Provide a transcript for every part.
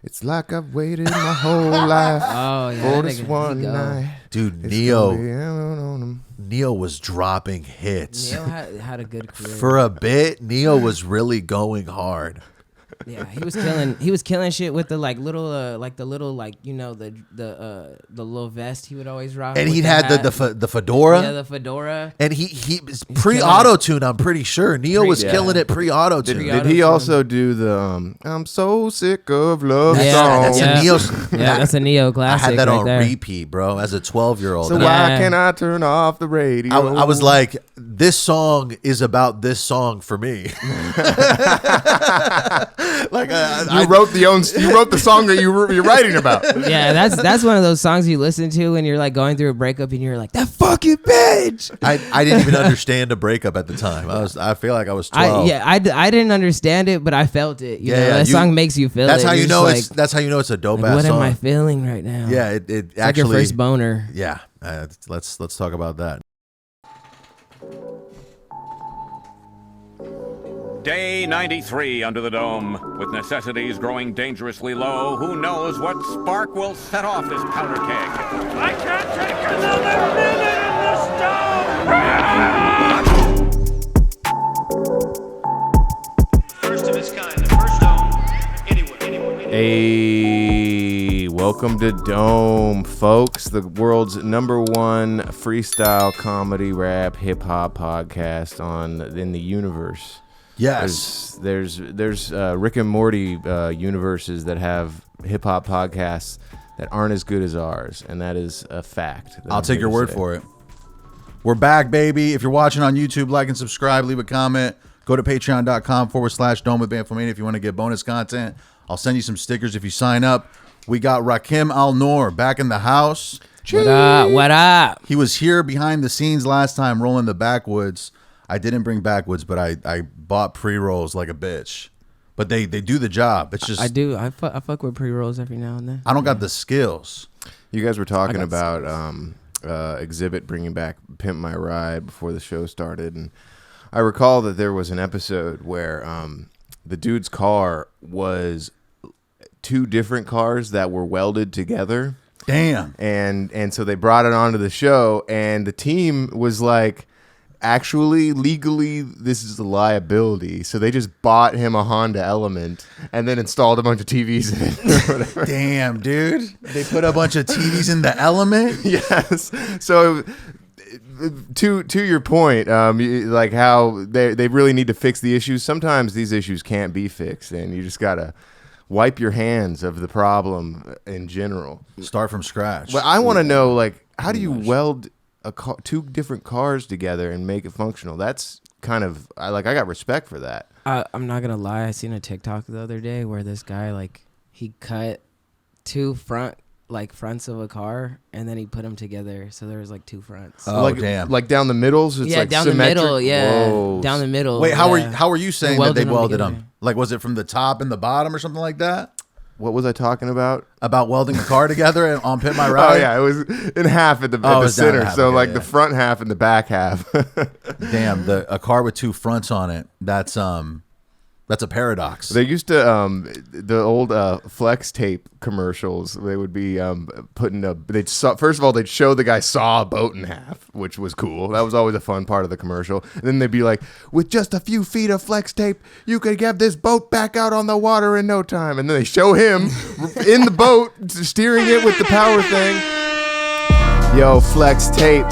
It's like I've waited my whole life for this one night. Dude, Neo was dropping hits. Neo had a good career. For a bit, Neo was really going hard. Yeah, he was killing shit with the little little vest he would always rock. And he'd had the fedora. Yeah, the fedora. And he pre-auto-tune, I'm pretty sure. Neo was killing it pre-auto-tune. Did he also do the I'm so sick of love song? That's a Neo. That's a Neo classic. I had that right on there. repeat, bro, as a 12-year-old. So why can't I turn off the radio? I was like, this song is about this song for me. Like you wrote the song that you're writing about. Yeah, that's one of those songs you listen to when you're like going through a breakup and you're like, that fucking bitch. I didn't even understand a breakup at the time. I feel like I was 12. I didn't understand it, but I felt it. You know, that song makes you feel that's it. How you know that's how you know it's a dope ass song. What am I feeling right now? Yeah, it it's actually like your first boner. Yeah, let's talk about that. Day 93 under the dome. With necessities growing dangerously low, who knows what spark will set off this powder keg? I can't take another minute in this dome! First of its kind, the first dome anywhere. Hey, welcome to Dome, folks, the world's #1 freestyle comedy, rap, hip-hop podcast in the universe. Yes, there's Rick and Morty universes that have hip hop podcasts that aren't as good as ours, and that is a fact. I'll take your word for it. We're back, baby. If you're watching on YouTube, like and subscribe, leave a comment. Go to patreon.com/Dome with bamfomania if you want to get bonus content. I'll send you some stickers if you sign up. We got Rakim Alnur back in the house. What up? What up? He was here behind the scenes last time rolling the backwoods. I didn't bring backwoods, but I bought pre-rolls like a bitch. But they do the job. It's just I do. I fuck with pre-rolls every now and then. I don't got the skills. You guys were talking about Exhibit bringing back Pimp My Ride before the show started, and I recall that there was an episode where the dude's car was 2 different cars that were welded together. Damn. And so they brought it onto the show, and the team was like, actually, legally, this is a liability. So they just bought him a Honda Element and then installed a bunch of TVs in it or whatever. Damn, dude. They put a bunch of TVs in the Element? Yes. So to your point, like how they really need to fix the issues. Sometimes these issues can't be fixed, and you just got to wipe your hands of the problem in general. Start from scratch. But I want to know, like, how do you weld two different cars together and make it functional? That's kind of I got respect for that. I'm not gonna lie, I seen a TikTok the other day where this guy he cut 2 fronts of a car and then he put them together, so there was 2 fronts. Oh, damn! Like down the middle, so it's down symmetric? the middle. Yeah, Whoa. down the middle. Wait, how are you saying that they welded together. them? Like, was it from the top and the bottom or something like that? What was I talking about? About welding a car together on Pimp My Ride? Oh, yeah. It was in half at the center. Half, so, okay, the front half and the back half. Damn, a car with 2 fronts on it. That's a paradox. They used to, the old flex tape commercials, they would be putting first of all, they'd show the guy saw a boat in half, which was cool. That was always a fun part of the commercial. And then they'd be like, with just a few feet of flex tape, you could get this boat back out on the water in no time. And then they show him in the boat, steering it with the power thing. Yo, flex tape,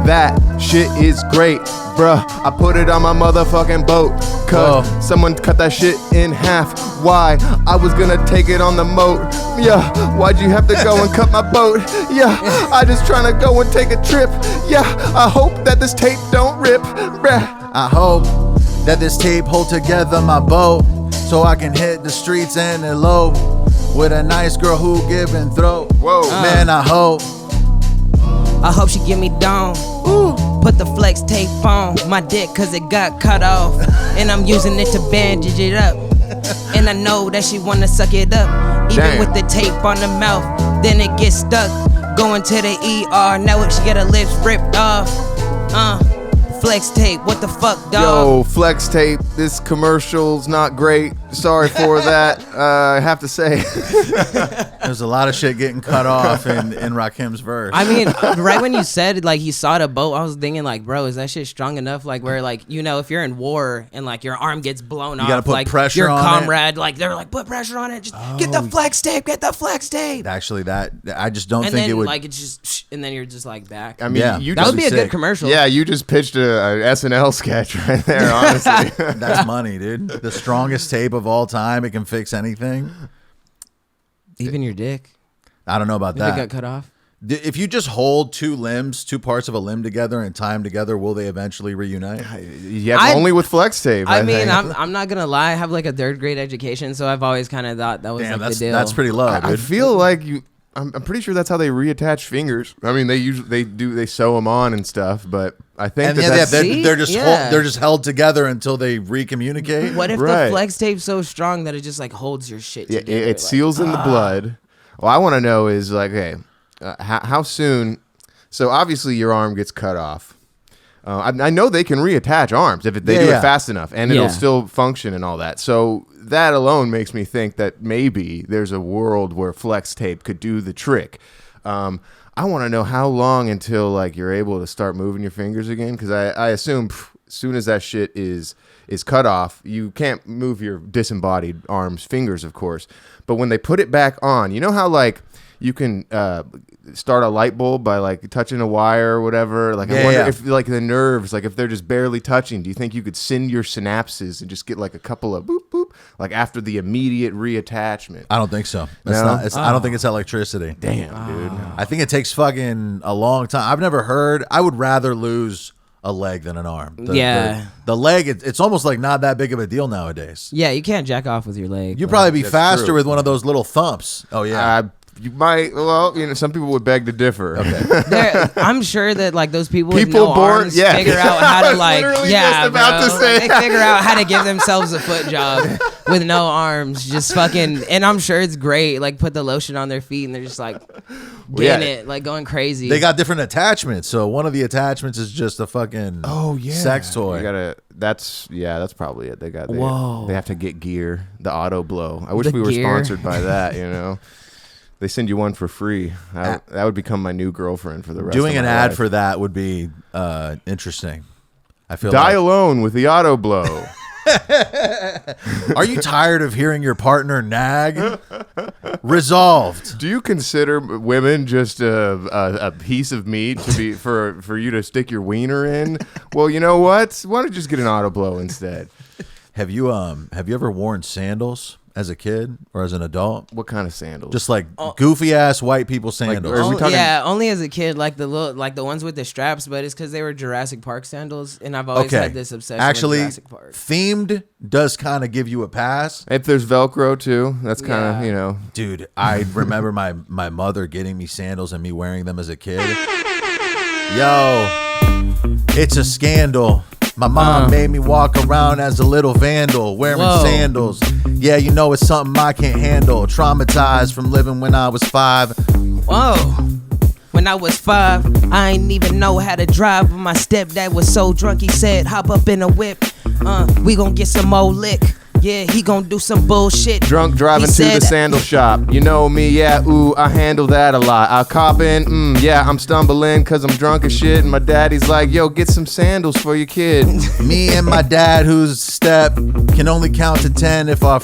that shit is great, bruh. I put it on my motherfucking boat, cause someone cut that shit in half. Why? I was gonna take it on the moat. Yeah, why'd you have to go and cut my boat? Yeah, I just tryna go and take a trip. Yeah, I hope that this tape don't rip, bruh. I hope that this tape hold together my boat, so I can hit the streets and elope with a nice girl who give and throw. Whoa, man, I hope she give me down. Ooh. Put the flex tape on my dick cause it got cut off. And I'm using it to bandage it up. And I know that she wanna suck it up. Even with the tape on the mouth, then it gets stuck. Going to the ER, now she get her lips ripped off. Flex tape, what the fuck, dog? Yo, flex tape, this commercial's not great. sorry for that. I have to say. There's a lot of shit getting cut off in Rakim's verse. I mean, right when you said like he saw the boat, I was thinking like, bro, is that shit strong enough? Like where like if you're in war and like your arm gets blown off, gotta put like pressure your on comrade, like they're like put pressure on it, just get the flex tape, get the flex tape. Actually, that I just don't And think then it would. like it's just and then you're just like back. I mean, Yeah. you That just would be a sick. good commercial. Yeah, you just pitched a SNL sketch right there, honestly. That's money, dude. The strongest tape of all time. It can fix anything. Even your dick. I don't know about If it got that. cut off. If you just hold two parts of a limb together and tie them together, will they eventually reunite? Yeah, only with flex tape. I mean, think. I'm not gonna lie. I have like a 3rd grade education, so I've always kind of thought that was Damn, like the deal. that's pretty low, dude. I feel like you. I'm pretty sure that's how they reattach fingers. I mean, they sew them on and stuff, but I think And that's See? they're just Yeah. they're just held together until they recommunicate. What if Right. the flex tape's so strong that it just like holds your shit yeah, together? it like, seals in the blood. Well, I want to know is like, okay, how soon? So obviously your arm gets cut off. I know they can reattach arms if they do it fast enough, and it'll Yeah. still function and all that. So that alone makes me think that maybe there's a world where flex tape could do the trick. I want to know how long until like you're able to start moving your fingers again, because I assume as soon as that shit is cut off, you can't move your disembodied arms, fingers, of course. But when they put it back on, you know how like you can start a light bulb by like touching a wire or whatever. Like I wonder if like the nerves, like if they're just barely touching, do you think you could send your synapses and just get like a couple of boop boop, like after the immediate reattachment? I don't think so. That's No? not. It's, I don't think it's electricity. Damn, dude. I think it takes fucking a long time. I've never heard. I would rather lose a leg than an arm. The leg. It's almost like not that big of a deal nowadays. Yeah, you can't jack off with your leg. You'd but- probably be That's faster true. with one of those little thumps. Oh yeah. You might. Well, some people would beg to differ. Okay. I'm sure that like those people with People no born- arms yeah. figure out I how to was like literally yeah, just about bro. to say They that. figure out how to give themselves a foot job with no arms, just fucking. And I'm sure it's great. Like put the lotion on their feet and they're just like getting it, like going crazy. They got different attachments. So one of the attachments is just a fucking sex toy. You gotta. That's probably it. They Whoa. They have to get gear. The auto blow. I wish The we were gear. sponsored by that. You know. They send you one for free. That would become my new girlfriend for the rest Doing of an my ad life. for that would be interesting. I feel Die like. alone with the auto blow. Are you tired of hearing your partner nag? Resolved. Do you consider women just a piece of meat to be for you to stick your wiener in? Well, you know what? Why don't you just get an auto blow instead? Have you ever worn sandals as a kid or as an adult? What kind of sandals? Just like goofy ass white people sandals. are we talking- yeah, only as a kid, like the ones with the straps, but it's because they were Jurassic Park sandals, and I've always had this obsession Actually, with Jurassic Park. themed does kind of give you a pass. if the's Velcro too, that's kind of Yeah. Dude, I remember my mother getting me sandals and me wearing them as a kid. Yo, it's a scandal. My mom made me walk around as a little vandal, wearing Whoa. sandals. Yeah, you know it's something I can't handle. Traumatized from living when I was 5. Whoa. When I was 5, I ain't even know how to drive, but my stepdad was so drunk he said, hop up in a whip. We gon' get some more lick. Yeah, he gon' do some bullshit. drunk driving He to the said- sandal shop. You know me, yeah, ooh, I handle that a lot. I cop in, yeah, I'm stumbling cause I'm drunk as shit. And my daddy's like, yo, get some sandals for your kid. Me and my dad, whose step can only count to 10 if our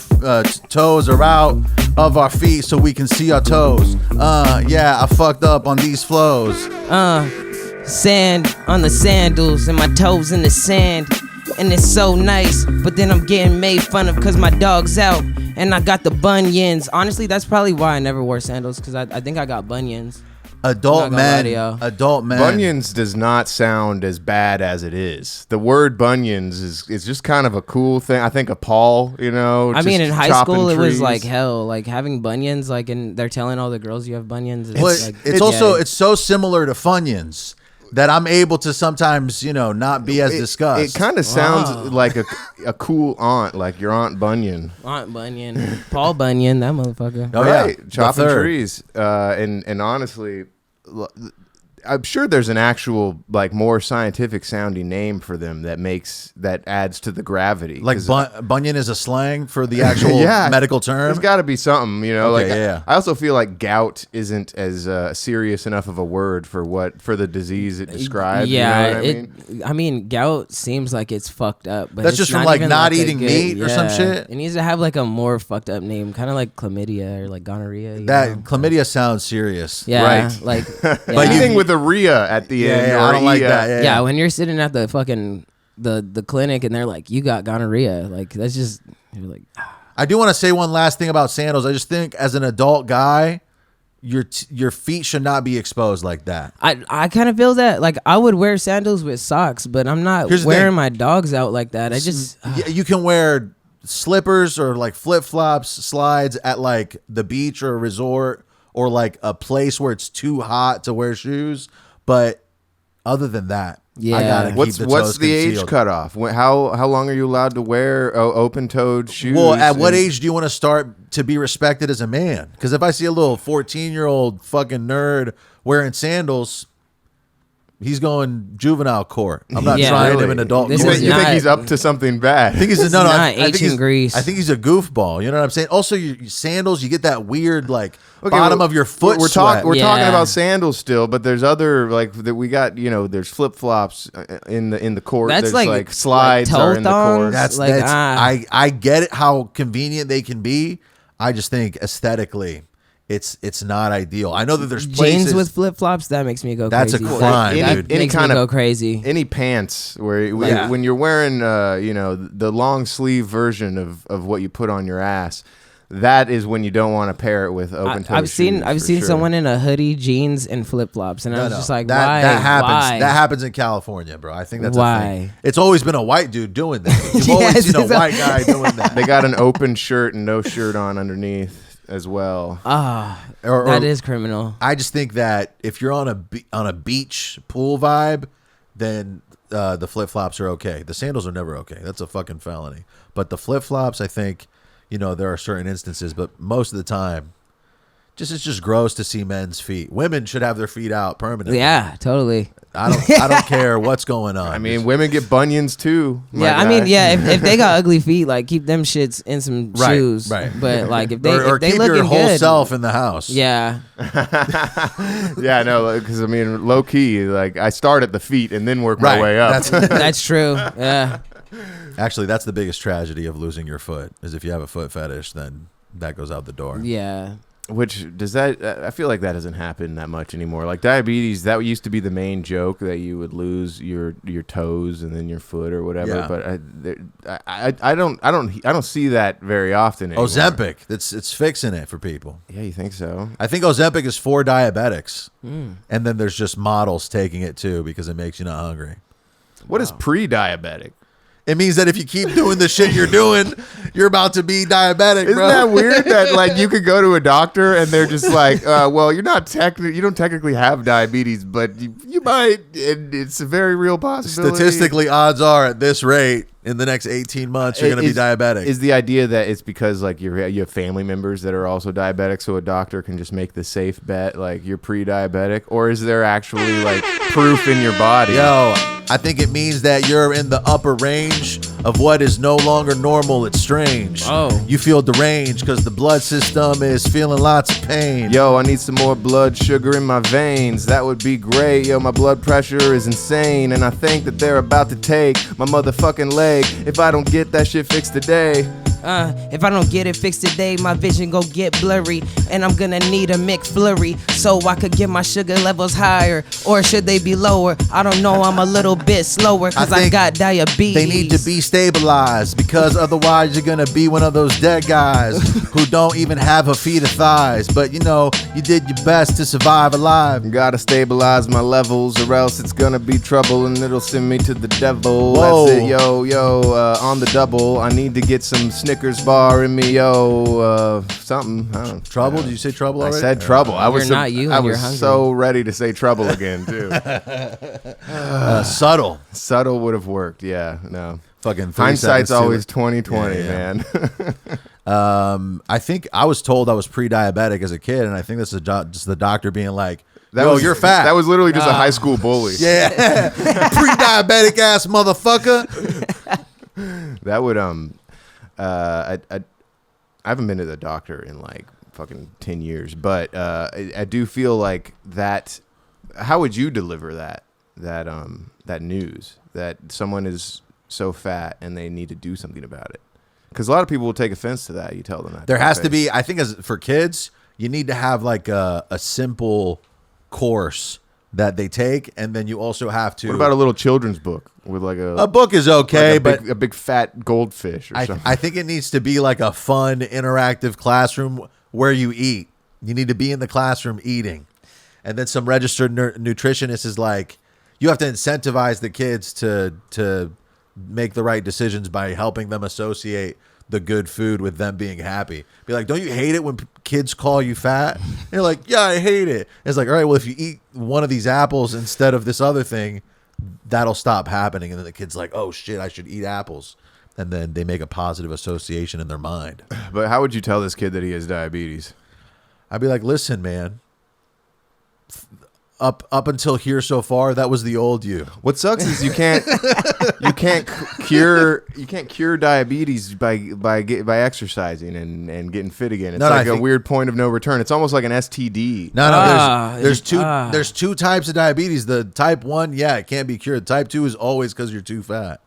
toes are out of our feet so we can see our toes. Yeah, I fucked up on these flows. Sand on the sandals and my toes in the sand. And it's so nice, but then I'm getting made fun of cause my dog's out and I got the bunions. Honestly, that's probably why I never wore sandals, cause I think I got bunions. Adult I'm not gonna lie to men. y'all. Adult men. Bunions does not sound as bad as it is. The word bunions is just kind of a cool thing. I think of Paul, you know. I mean, in just high chopping school, it was trees. like hell. Like having bunions, like, and they're telling all the girls you have bunions. It's, Well, like, it's also it's so similar to Funyuns that I'm able to sometimes, not be as discussed. It kind of sounds like a cool aunt, like your Aunt Bunyan. Aunt Bunyan, Paul Bunyan, that motherfucker. Oh, Right, yeah. chopping The third. trees. And honestly, I'm sure there's an actual like more scientific sounding name for them that adds to the gravity. Like 'Cause, bunion is a slang for the actual yeah, medical term. There's got to be something, you know. Okay, like yeah. I also feel like gout isn't as serious enough of a word for the disease it describes. Yeah, you know what I mean? I mean, gout seems like it's fucked up, but That's it's just from, not like, even, not a eating meat or some yeah. shit? It needs to have like a more fucked up name, kind of like chlamydia or like gonorrhea. You That know? chlamydia sounds serious. Yeah, Right. like, But Anything with a Rhea at the end. Yeah, or I don't like Ia. that. yeah, when you're sitting at the fucking the clinic and they're like, you got gonorrhea, like that's just you're like. I do want to say one last thing about sandals. I just think as an adult guy, your feet should not be exposed like that. I kind of feel that like I would wear sandals with socks, but I'm not Here's the wearing thing. my dogs out like that. I just Yeah, you can wear slippers or like flip flops, slides at like the beach or a resort or like a place where it's too hot to wear shoes. But other than that, Yeah. I gotta keep What's the the toes age concealed. cutoff? How long are you allowed to wear open-toed shoes? Well, at what And- age do you want to start to be respected as a man? Because if I see a little 14-year-old fucking nerd wearing sandals, he's going juvenile court. I'm not Yeah. trying him Really? in adult This court. is You think not- he's up to something bad? I think he's This no, is no. not I think ancient he's, Greece. I think he's a goofball. You know what I'm saying? Also, your sandals, you get that weird like bottom well, of your foot. We're sweat. talking Yeah. about sandals still, but there's other like that we got. You know, there's flip flops in the court. That's there's like- slides like are in the toe court. thongs? That's Like, I get it how convenient they can be. I just think aesthetically, it's not ideal. I know that there's places jeans with flip flops. That makes me go That's a crazy. crime, that dude. makes Any me kind go of- crazy. Any pants where Yeah. when you're wearing you know the long sleeve version of what you put on your ass, that is when you don't want to pair it with open toe. I've seen someone in a hoodie, jeans, and flip flops, and I was just like, that, why? That happens. Why? That happens in California, bro. I think that's a Why? thing. It's always been a white dude doing that. You've Yes, always seen a it's white guy doing that. They got an open shirt and no shirt on underneath as well. Or- That is criminal. I just think that if you're on a beach pool vibe, then the flip flops are okay. The sandals are never okay. That's a fucking felony. But the flip flops, I think, you know, there are certain instances, but most of the time, it's just gross to see men's feet. Women should have their feet out permanently. Yeah, totally. I don't care what's going on. I mean, women get bunions too. my Yeah, I guy. mean, yeah. If they got ugly feet, like keep them shits in some Right, shoes. right. But like if they or if they keep looking your whole good, self in the house. yeah. Yeah, no, because I mean, low key, like I start at the feet and then work my Right. way up. That's true. Yeah. Actually, that's the biggest tragedy of losing your foot. Is if you have a foot fetish, then that goes out the door. Yeah. Which does that? I feel like that doesn't happen that much anymore. Like diabetes, that used to be the main joke that you would lose your toes and then your foot or whatever. Yeah. But I don't see that very often anymore. Ozempic, it's fixing it for people. Yeah, you think so? I think Ozempic is for diabetics, and then there's just models taking it too because it makes you not hungry. What is pre-diabetic? It means that if you keep doing the shit you're doing, you're about to be diabetic, Isn't bro. that weird that like you could go to a doctor and they're just like, well, you don't technically have diabetes, but you might, and it's a very real possibility. Statistically, odds are at this rate, in the next 18 months, you're going to be diabetic. Is the idea that it's because like you have family members that are also diabetic, so a doctor can just make the safe bet like you're pre-diabetic, or is there actually like proof in your body? Yo, I think it means that you're in the upper range of what is no longer normal. It's strange. Oh. You feel deranged because the blood system is feeling lots of pain. Yo, I need some more blood sugar in my veins. That would be great. Yo, my blood pressure is insane, and I think that they're about to take my motherfucking leg if I don't get that shit fixed today. If I don't get it fixed today, my vision gon' get blurry, and I'm gonna need a McFlurry so I could get my sugar levels higher, or should they be lower? I don't know, I'm a little bit slower cause I think got diabetes. They need to be stabilized because otherwise you're gonna be one of those dead guys who don't even have a feet or thighs. But you know, you did your best to survive alive. Gotta stabilize my levels or else it's gonna be trouble and it'll send me to the devil. Whoa. That's it, yo, on the double. I need to get some Snickers bar in me, yo, something. I don't, Trouble? Did you say trouble I already? said trouble. I was You're not you I and you're was hungry. so ready to say trouble again too. Subtle. Subtle would have worked. Yeah, no. Fucking 3 Hindsight's seconds to always it. 20/20, Yeah. man. I think I was told I was pre-diabetic as a kid, and I think this is just the doctor being like, Yo, you're fat. That was literally just a high school bully. Yeah. Pre-diabetic ass motherfucker. That would I haven't been to the doctor in like fucking 10 years, but I do feel like that. How would you deliver that news that someone is so fat and they need to do something about it? Because a lot of people will take offense to that. You tell them that. There has to be, I think, as for kids, you need to have like a simple course that they take, and then you also have to. What about a little children's book with like a book is okay, like but a big fat goldfish or something? I think it needs to be like a fun, interactive classroom where you eat. You need to be in the classroom eating, and then some registered nutritionist is like, you have to incentivize the kids to make the right decisions by helping them associate the good food with them being happy. Be like, don't you hate it when kids call you fat? And you're like, yeah, I hate it. And it's like, all right, well, if you eat one of these apples instead of this other thing, that'll stop happening. And then the kid's like, oh shit, I should eat apples. And then they make a positive association in their mind. But how would you tell this kid that he has diabetes? I'd be like, listen, man, up until here so far, that was the old you. What sucks is you can't cure diabetes by exercising and getting fit again. It's like a weird point of no return. It's almost like an STD. No, there's two types of diabetes. The type 1, yeah, it can't be cured. Type 2 is always because you're too fat.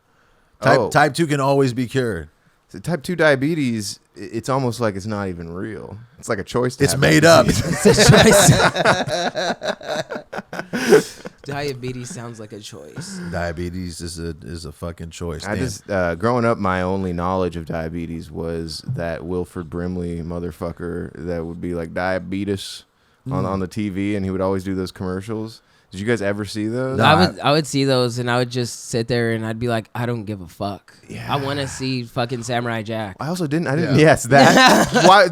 Type 2 can always be cured. So type 2 diabetes, it's almost like it's not even real. It's like a choice. It's made up. It's a choice. Diabetes sounds like a choice. Diabetes is a fucking choice. I just growing up, my only knowledge of diabetes was that Wilford Brimley motherfucker that would be like diabetes on the TV, and he would always do those commercials. Did you guys ever see those? No, I would see those, and I would just sit there, and I'd be like, I don't give a fuck. Yeah. I want to see fucking Samurai Jack. I didn't. Yeah. Yes, that. Why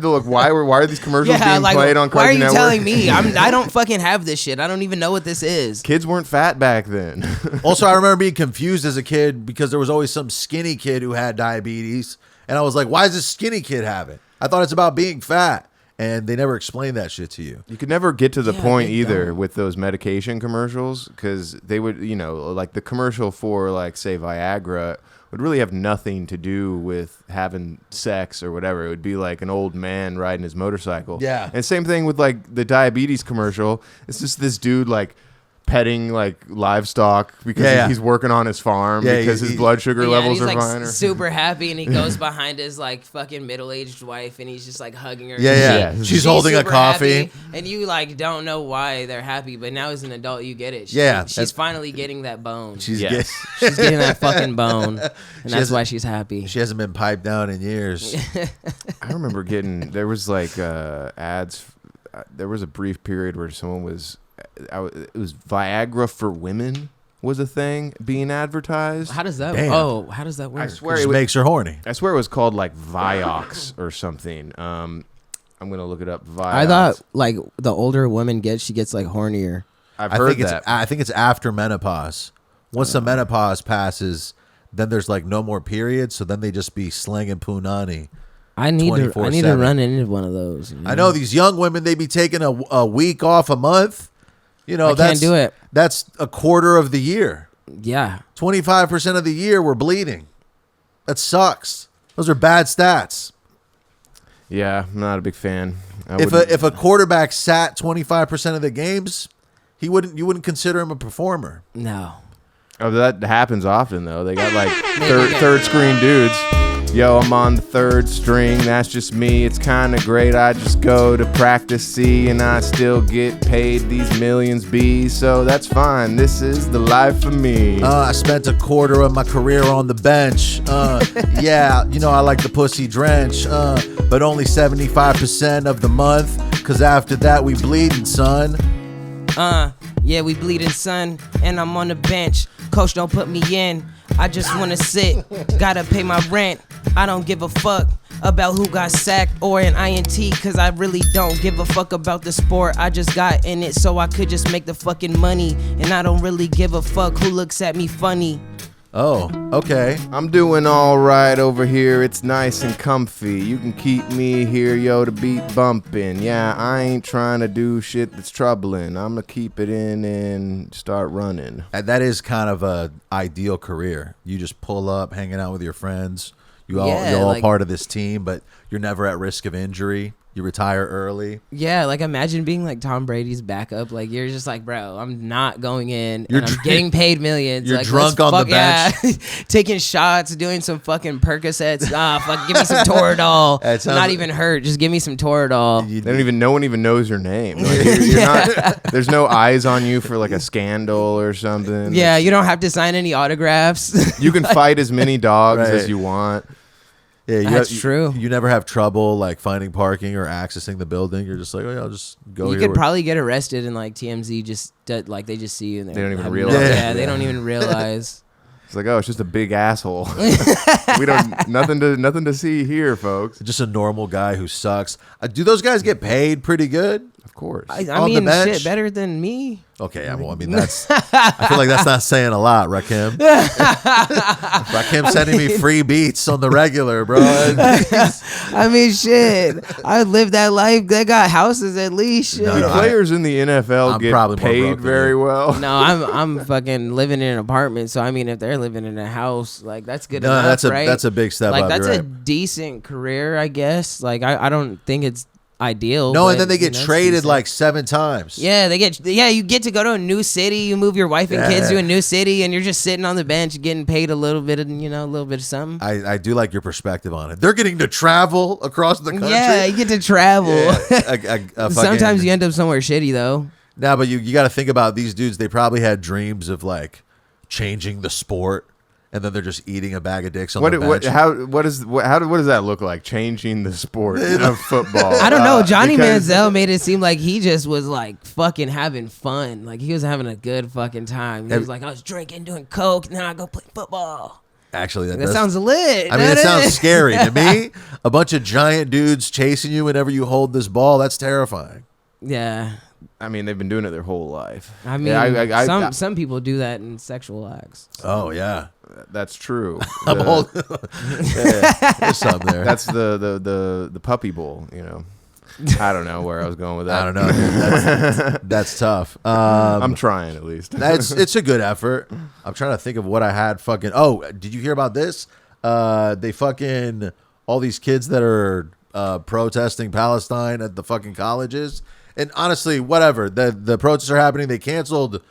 are these commercials being played on Cartoon Network? Why are you telling me? I don't fucking have this shit. I don't even know what this is. Kids weren't fat back then. Also, I remember being confused as a kid because there was always some skinny kid who had diabetes, and I was like, why does this skinny kid have it? I thought it's about being fat. And they never explained that shit to you. You could never get to the point either with those medication commercials, because they would, like the commercial for, like, say, Viagra would really have nothing to do with having sex or whatever. It would be like an old man riding his motorcycle. Yeah. And same thing with, like, the diabetes commercial. It's just this dude, like, petting like livestock because he's working on his farm because his blood sugar levels are fine. Super happy, and he goes behind his like fucking middle-aged wife, and he's just like hugging her. She's holding a coffee, and you like don't know why they're happy, but now as an adult you get it. She's finally getting that bone. She's getting that fucking bone, and that's why she's happy. She hasn't been piped down in years. I remember there was like ads. There was a brief period where someone was. It was Viagra for women was a thing being advertised. How does that? Damn. Oh, how does that work? I swear it makes her horny. I swear it was called like Vioxx or something. I'm gonna look it up. Vioxx. I thought like the older a woman gets, she gets like hornier. I've heard that. I think it's after menopause. Once the menopause passes, then there's like no more periods. So then they just be slinging punani. I need to run into one of those. You know? I know these young women, they be taking a week off a month. I can't do it. That's a quarter of the year. Yeah. 25% of the year we're bleeding. That sucks. Those are bad stats. Yeah, I'm not a big fan. If a quarterback sat 25% of the games, you wouldn't consider him a performer. No. Oh, that happens often though. They got like third screen dudes. Yo, I'm on the third string, that's just me. It's kind of great, I just go to practice C, and I still get paid these millions B, so that's fine, this is the life for me. I spent a quarter of my career on the bench. Yeah, I like the pussy drench, but only 75% of the month, cause after that we bleeding, son. Yeah, we bleeding, son, and I'm on the bench. Coach don't put me in, I just wanna sit, gotta pay my rent. I don't give a fuck about who got sacked or an INT, cause I really don't give a fuck about the sport. I just got in it so I could just make the fucking money, and I don't really give a fuck who looks at me funny. Oh, okay. I'm doing all right over here. It's nice and comfy. You can keep me here, yo, to beat bumping. Yeah, I ain't trying to do shit that's troubling. I'm gonna keep it in and start running. And that is kind of a ideal career. You just pull up, hanging out with your friends. You're all like, part of this team, but you're never at risk of injury. You retire early. Yeah, like imagine being like Tom Brady's backup. Like you're just like, bro, I'm not going in. You're and I'm getting paid millions. You're like, drunk on the bench. Yeah. Taking shots, doing some fucking Percocets. Fuck, give me some Toradol. I'm not even hurt. Just give me some Toradol. They don't even. No one even knows your name. Like, you're not. There's no eyes on you for like a scandal or something. Yeah, you don't have to sign any autographs. You can fight as many dogs Right. as you want. Yeah, That's true. You never have trouble like finding parking or accessing the building. You're just like, oh yeah, I'll just go You here. could probably get arrested and like TMZ just like they just see you and They don't even have realize. Yeah, they don't even realize. It's like, oh, it's just a big asshole. We don't nothing to see here, folks. just a normal guy who sucks. Do those guys get paid pretty good? Of course. I On the mean, bench? shit, better than me. Okay, yeah, well, I mean that's. I feel like that's not saying a lot, Rakim. Rakim sending me free beats on the regular, bro. I mean, shit. I lived that life. They got houses at least. Shit. No, Players in the NFL I'm get probably more broke paid than very you. well. No, I'm fucking living in an apartment. So I mean, if they're living in a house, like that's good No, enough, that's right? a big step like up. that's You're a right. decent career, I guess. Like I don't think it's ideal. No, but, and then they get you know, it's traded decent. like 7 times. Yeah, you get to go to a new city. You move your wife and kids to a new city, and you're just sitting on the bench getting paid a little bit of something. I do like your perspective on it. They're getting to travel across the country. Yeah, you get to travel. A Sometimes you end up somewhere shitty though. No, but you got to think about these dudes. They probably had dreams of like changing the sport, and then they're just eating a bag of dicks on the bench. What does that look like? Changing the sport of football? I don't know. Johnny because- Manziel made it seem like he just was like fucking having fun. Like he was having a good fucking time. He was like, I was drinking, doing coke, and then I go play football. Actually, That sounds lit. I mean, it doesn't sounds scary to me. A bunch of giant dudes chasing you whenever you hold this ball. That's terrifying. Yeah. I mean, they've been doing it their whole life. I mean, Yeah, some people do that in sexual acts. Oh yeah, that's true. I'm old. Yeah, there's something there. That's the puppy bowl. You know, I don't know where I was going with that. I don't know. That's tough. I'm trying at least. It's a good effort. I'm trying to think of what I had. Fucking. Oh, did you hear about this? They fucking all these kids that are protesting Palestine at the fucking colleges. And honestly, whatever. The protests are happening. They canceled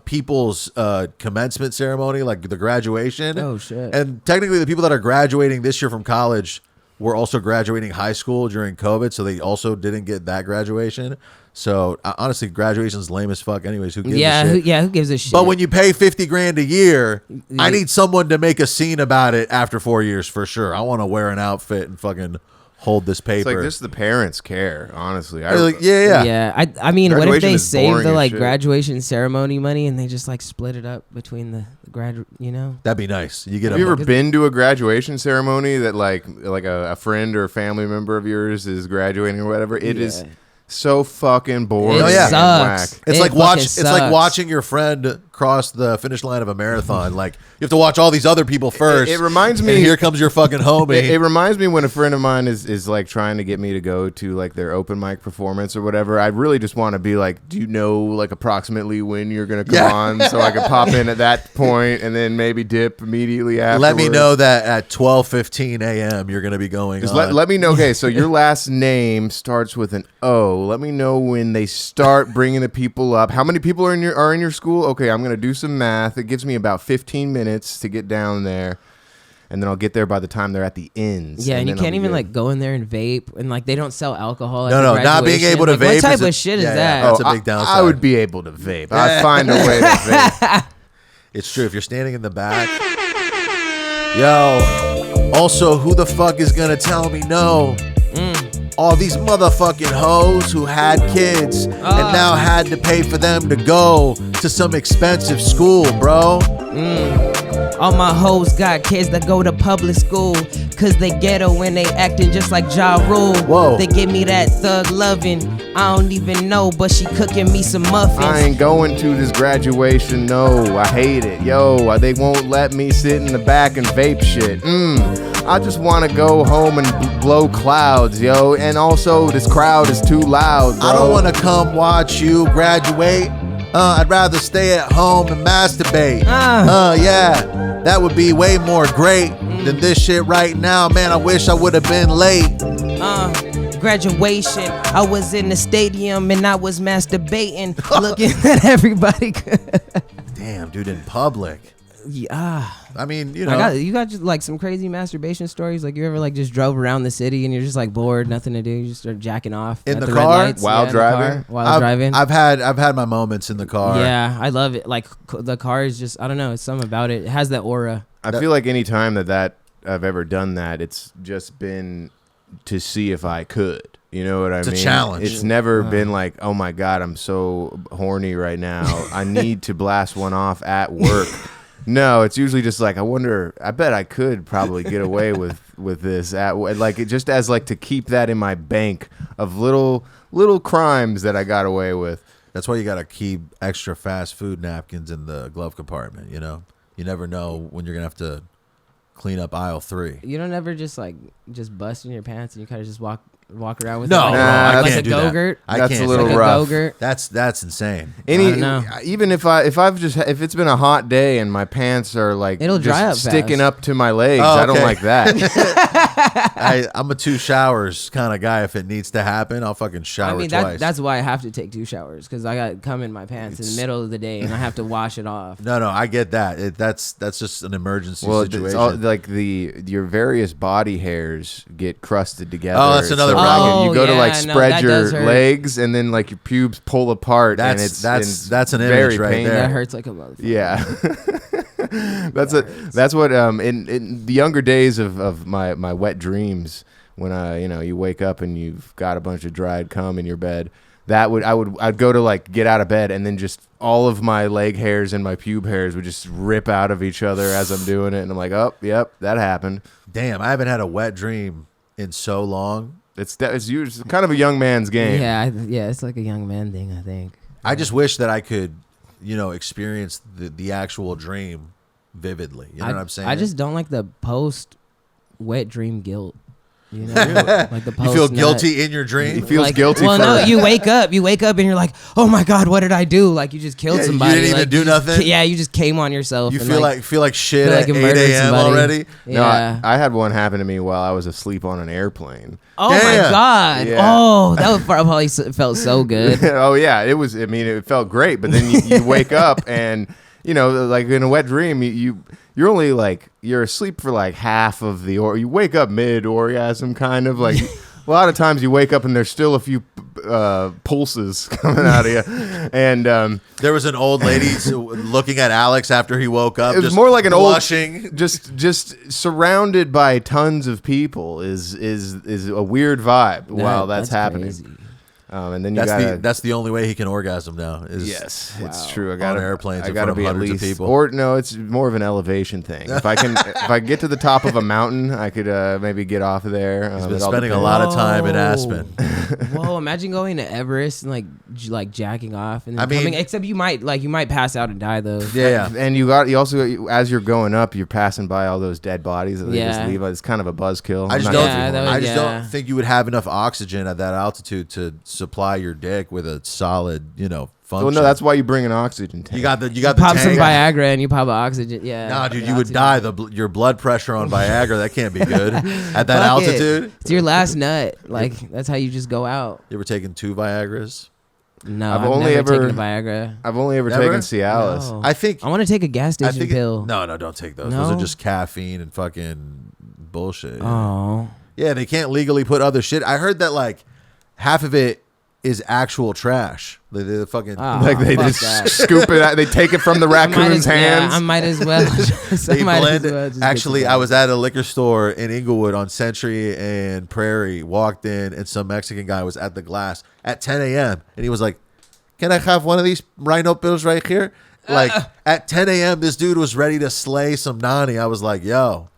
people's commencement ceremony, like the graduation. Oh, shit. And technically, the people that are graduating this year from college were also graduating high school during COVID, so they also didn't get that graduation. So honestly, graduation's lame as fuck. Anyways, who gives a shit? Who gives a shit? But when you pay $50,000 a year, I need someone to make a scene about it after 4 years for sure. I want to wear an outfit and fucking hold this paper. It's like just the parents care, honestly. Yeah. I mean, what if Graduation they is save boring the as like shit. graduation ceremony money and they just like split it up between the grad, you know? That'd be nice. You get Have you ever been to a graduation ceremony that like a friend or a family member of yours is graduating or whatever? It is so fucking boring. It Oh, yeah. sucks. Whack. It's It like fucking it's like sucks. watching your friend cross the finish line of a marathon. Like you have to watch all these other people first. It reminds and me- here comes your fucking homie. It reminds me when a friend of mine is like trying to get me to go to like their open mic performance or whatever. I really just want to be like, do you know like approximately when you're gonna come Yeah. on so I can pop in at that point and then maybe dip immediately after. Let me know that at 12:15 a.m. you're going to be going Just on. let me know. Okay, so your last name starts with an O. Let me know when they start bringing the people up. How many people are in your school? Okay, I'm gonna do some math. It gives me about 15 minutes to get down there, and then I'll get there by the time they're at the ends. Yeah, and you then I'll can't be even good. like go in there and vape, and like they don't sell alcohol. At No, the no, not being graduation. able to Like, vape What type is a- of shit yeah, is yeah. that? That's a big downside. I would be able to vape. I'd find a way to vape. It's true. If you're standing in the back. Yo, also, who the fuck is going to tell me no? All these motherfucking hoes who had kids and now had to pay for them to go to some expensive school, bro. All my hoes got kids that go to public school, cause they ghetto and they acting just like Ja Rule. Whoa. They give me that thug loving, I don't even know, but she cooking me some muffins. I ain't going to this graduation, no, I hate it. Yo, they won't let me sit in the back and vape shit. I just want to go home and blow clouds, yo. And also, this crowd is too loud, bro. I don't want to come watch you graduate. I'd rather stay at home and masturbate. Yeah, that would be way more great than this shit right now. Man, I wish I would have been late. Graduation, I was in the stadium and I was masturbating, looking at everybody. Damn, dude, in public. Yeah. I mean, you know. You got just like some crazy masturbation stories. Like you ever like just drove around the city and you're just like bored, nothing to do. You just start jacking off In at the red car? lights. While in the driving? car, while driving. I've had my moments in the car. Yeah, I love it. Like the car is just, I don't know, it's something about it. It has that aura. I feel like any time that I've ever done that, it's just been to see if I could. You know what I mean? It's a challenge. It's never been like, oh my God, I'm so horny right now. I need to blast one off at work. No, it's usually just like, I bet I could probably get away with this like it just as like to keep that in my bank of little crimes that I got away with. That's why you got to keep extra fast food napkins in the glove compartment, you know? You never know when you're going to have to clean up aisle 3. You don't ever just bust in your pants and you kind of just walk around with No, it? I Like can't a do that. Go-Gurt? That's can't a little do Like that. a rough. Go-Gurt? That's insane. don't know. Even if it's been a hot day and my pants are like It'll just dry up sticking fast. up to my legs, Oh, I don't okay. like that. I'm a 2 showers kind of guy. If it needs to happen, I'll fucking shower I mean, twice. that's why I have to take 2 showers, because I got cum in my pants in the middle of the day and I have to wash it off. No, I get that. That's just an emergency Well, situation. it's all, like your various body hairs get crusted together. Oh, that's another so problem. You go to yeah, like no, spread that your does hurt. legs, and then like your pubes pull apart. And it's that's an very image right painful. there. That hurts like a motherfucker. Yeah. That's what in the younger days of my wet dreams, when you wake up and you've got a bunch of dried cum in your bed, I'd go to like get out of bed, and then just all of my leg hairs and my pube hairs would just rip out of each other as I'm doing it, and I'm like, oh, yep, that happened. Damn, I haven't had a wet dream in so long. It's usually kind of a young man's game. Yeah, it's like a young man thing, I think. I just wish that I could, experience the actual dream vividly. You know what I'm saying? I just don't like the post wet dream guilt. You know, like the you post feel nut. guilty in your dream. He feels guilty. Well, for no, you wake up and you're like, oh my God, what did I do? Like you just killed Yeah, you somebody. didn't even like, do you just- nothing? Yeah, you just came on yourself. You and feel like shit feel at like you 8 murdered a.m. somebody. already. No, Yeah. I had one happen to me while I was asleep on an airplane. Oh Damn. my God. Yeah. Oh, that would probably felt so good. Oh yeah, it was. I mean, it felt great, but then you wake up and like in a wet dream, you're only like you're asleep for like half of the you wake up mid orgasm kind of like. A lot of times you wake up and there's still a few pulses coming out of you, and There was an old lady looking at Alex after he woke up. it was just more like an blushing. old, just surrounded by tons of people is a weird vibe while that's happening. crazy. And then you gotta. That's the only way he can orgasm now. Is Yes, it's true. I got On airplanes I in gotta front of be at hundreds of least, people. or no, it's more of an elevation thing. If I get to the top of a mountain, I could maybe get off of there. He's been it all spending a depends. lot of time in Whoa. Aspen. Whoa! Imagine going to Everest and like jacking off and then I mean- coming. Except you might pass out and die though. Yeah. And you also as you're going up, you're passing by all those dead bodies that they just Yeah. leave. It's kind of a buzzkill. I just I'm don't. not Yeah, too that horny. was- I just yeah. don't think you would have enough oxygen at that altitude to supply your dick with a solid, function. Well, no, that's why you bring an oxygen tank. you got the Pop some tank. Viagra and you pop oxygen. Yeah. Nah, dude, Yeah, you would oxygen. die. Your blood pressure on Viagra, that can't be good at that Fuck it. altitude. It's your last nut. Like that's how you just go out. You ever taken 2 Viagras? No, I've I've only never ever- taken a Viagra. I've only ever Never? taken Cialis. No. I think. I want to take a gas I station think. pill. No, don't take those. Those are No? just caffeine and fucking bullshit. Oh. Yeah, they can't legally put other shit. I heard that like half of it is actual trash. They fucking. Ah, Like they fuck just that. scoop it out. They take it from the I might raccoon's as- yeah, hands. I might as well. They I might as blend it. well just get Actually, some I was at a liquor store in Inglewood on Century and Prairie. Walked in, and some Mexican guy was at the glass at 10 a.m. and he was like, "Can I have one of these rhino pills right here?" Like at 10 a.m., this dude was ready to slay some Nani. I was like, yo.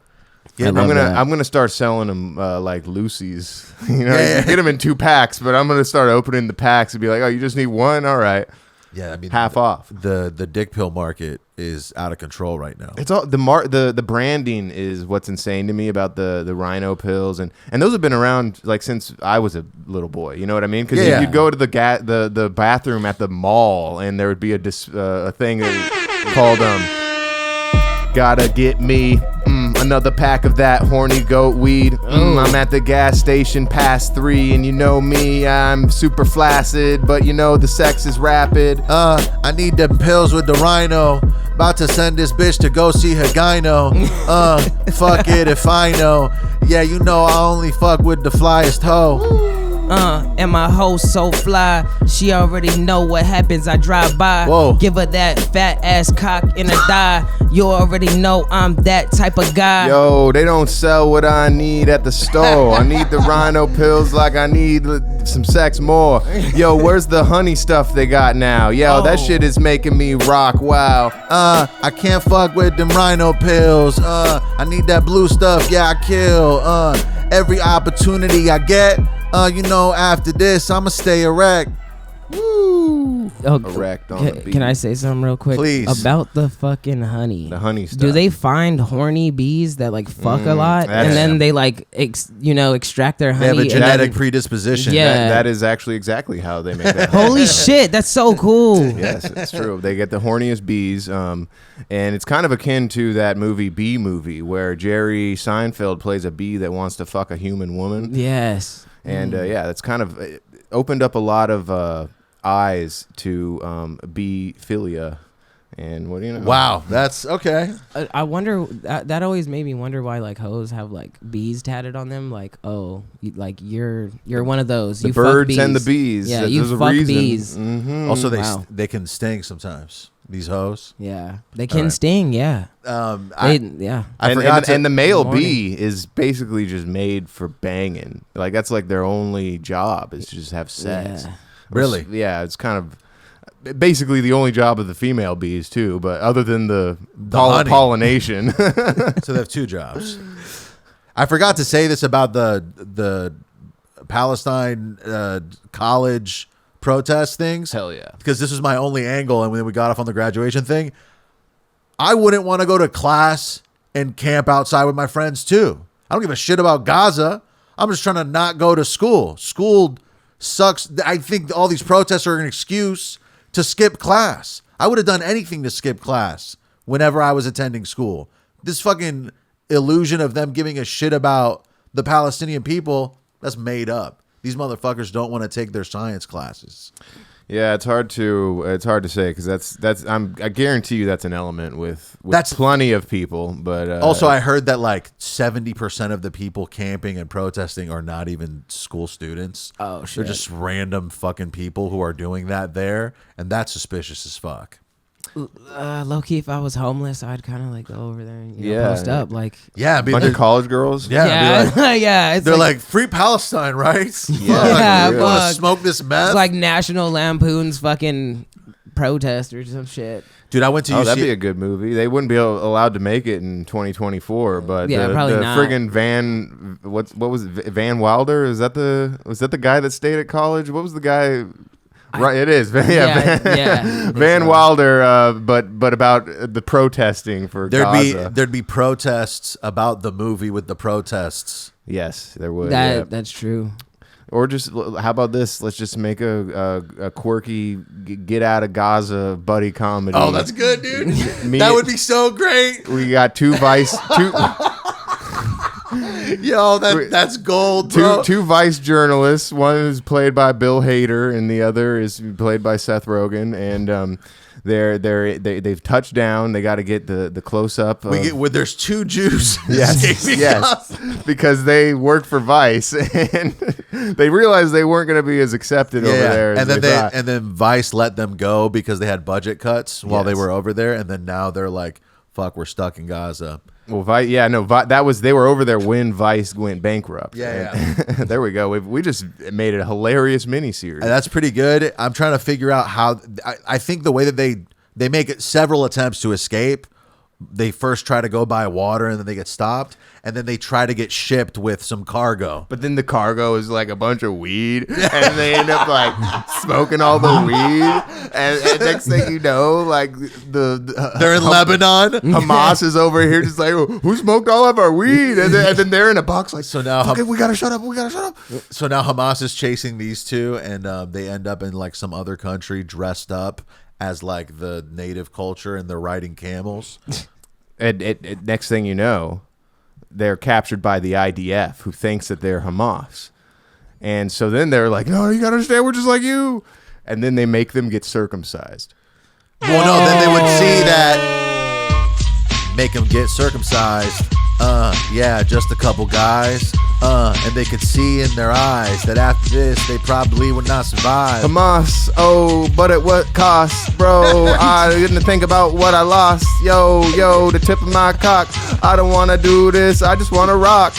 I'm gonna start selling them like Lucy's. You know, Yeah. you get them in 2 packs, but I'm gonna start opening the packs and be like, oh, you just need one, all right, Yeah, I mean, half off. The dick pill market is out of control right now. It's all the branding is what's insane to me about the rhino pills, and those have been around like since I was a little boy. You know what I mean? Because Yeah. you'd go to the bathroom at the mall, and there would be a thing called gotta get me another pack of that horny goat weed. I'm at the gas station past 3, and you know me, I'm super flaccid, but you know the sex is rapid. I need them pills with the rhino. About to send this bitch to go see her gyno. Fuck it if I know. Yeah, you know I only fuck with the flyest hoe. And my hoe so fly, she already know what happens. I drive by, Whoa. give her that fat ass cock in a die. You already know I'm that type of guy. Yo, they don't sell what I need at the store. I need the rhino pills like I need some sex more. Yo, where's the honey stuff they got now? Yo, that shit is making me rock. Wow. I can't fuck with them rhino pills. I need that blue stuff. Yeah, I kill. Every opportunity I get. You know, after this, I'ma stay erect. Woo. Erect on the beat. Can I say something real quick? Please. About the fucking honey. The honey stuff. Do they find horny bees that like fuck a lot, that's- and then they like extract their They have honey? a and then- genetic predisposition. Yeah. That is actually exactly how they make that. Holy shit, that's so cool. Yes, it's true. They get the horniest bees, and it's kind of akin to that movie Bee Movie, where Jerry Seinfeld plays a bee that wants to fuck a human woman. Yes. And yeah, that's kind of opened up a lot of eyes to bee philia. And what do you know? Wow, that's okay. I wonder, that always made me wonder why like hoes have like bees tatted on them. Like, oh, you're one of those. The You fuck birds bees. and the bees. Yeah, There's you a fuck reason. bees. Mhm. Also, Wow. they can sting sometimes. These hoes. Yeah, they can right. sting. Yeah, I yeah. forgot to. And the male Morning. bee is basically just made for banging. Like that's like their only job is to just have sex. Yeah. Really? Yeah, it's kind of basically the only job of the female bees too. But other than the honey. pollination, So they have 2 jobs. I forgot to say this about the Palestine college protest things. hell yeah. Because this was my only angle, and then we got off on the graduation thing. I wouldn't want to go to class and camp outside with my friends too. I don't give a shit about Gaza. I'm just trying to not go to school. School sucks. I think all these protests are an excuse to skip class. I would have done anything to skip class whenever I was attending school. This fucking illusion of them giving a shit about the Palestinian people, that's made up. These motherfuckers don't want to take their science classes. Yeah, it's hard to say because I guarantee you that's an element with That's- plenty of people. But Also, I heard that like 70% of the people camping and protesting are not even school students. Oh, They're shit. just random fucking people who are doing that there, and that's suspicious as fuck. Low key, if I was homeless, I'd kind of like go over there and Yeah. post up. Like, Yeah, I mean, bunch of college girls. yeah, yeah, be like, yeah. It's they're like, free Palestine, right? Yeah, You wanna fuck. smoke this meth? it's like National Lampoon's fucking protest or some shit. Dude, I went to Oh, UC. that'd be a good movie. They wouldn't be allowed to make it in 2024, but Yeah, probably the not. friggin' Van, what was it? Van Wilder? Was that the guy that stayed at college? What was the guy? Right, it is. Yeah, yeah, I think Van so. Wilder. But about the protesting for Gaza. There'd be protests about the movie with the protests. Yes, there would. yeah. That's true. Or just how about this? Let's just make a quirky get out of Gaza buddy comedy. Oh, that's good, dude. Me- That would be so great. We got two Yo, that's gold, bro. two Vice journalists. One is played by Bill Hader, and the other is played by Seth Rogen. And they've touched down. They got to get the close up. There's 2 Jews. Yes, escaping yes, Gaza. because they worked for Vice, and they realized they weren't going to be as accepted over there. As and then they thought. and then Vice let them go because they had budget cuts while they Yes. were over there, and then now they're like, "Fuck, we're stuck in Gaza." Well, they were over there when Vice went bankrupt. Yeah, And there we go. We just made it a hilarious miniseries. And that's pretty good. I'm trying to figure out how. I think the way that they they make several attempts to escape. They first try to go by water and then they get stopped, and then they try to get shipped with some cargo. But then the cargo is like a bunch of weed, and they end up like smoking all the weed. And next thing you know, like They're in Lebanon. Hamas is over here just like, who smoked all of our weed? And then they're in a box like, So now okay, we gotta shut up. We gotta shut up. So now Hamas is chasing these two, and they end up in like some other country dressed up as like the native culture, and they're riding camels. And next thing you know, they're captured by the IDF, who thinks that they're Hamas. And so then they're like, no, you gotta understand, we're just like you. And then they make them get circumcised. Well, no, then they would see that, make them get circumcised. Yeah, just a couple guys. And they could see in their eyes that after this, they probably would not survive. Hamas, oh, but at what cost, bro? I didn't think about what I lost. Yo, the tip of my cock. I don't want to do this, I just want to rock.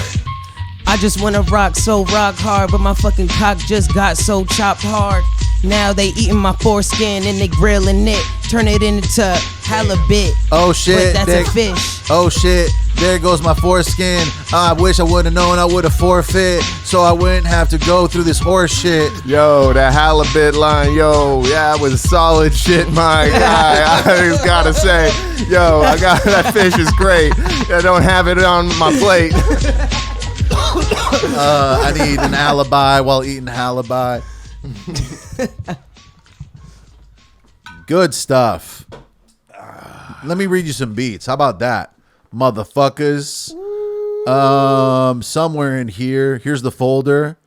I just wanna rock so rock hard, but my fucking cock just got so chopped hard. Now they eating my foreskin and they grilling it, turn it into halibut. Oh shit, but that's a fish. Oh shit, there goes my foreskin. I wish I would have known I would have forfeit, so I wouldn't have to go through this horse shit. Yo, that halibut line, yo, yeah, it was solid shit, my guy. I just gotta say, yo, I got that fish is great. I don't have it on my plate. I need an alibi while eating halibut. Good stuff. Let me read you some beats. How about that, motherfuckers? Somewhere in here. Here's the folder.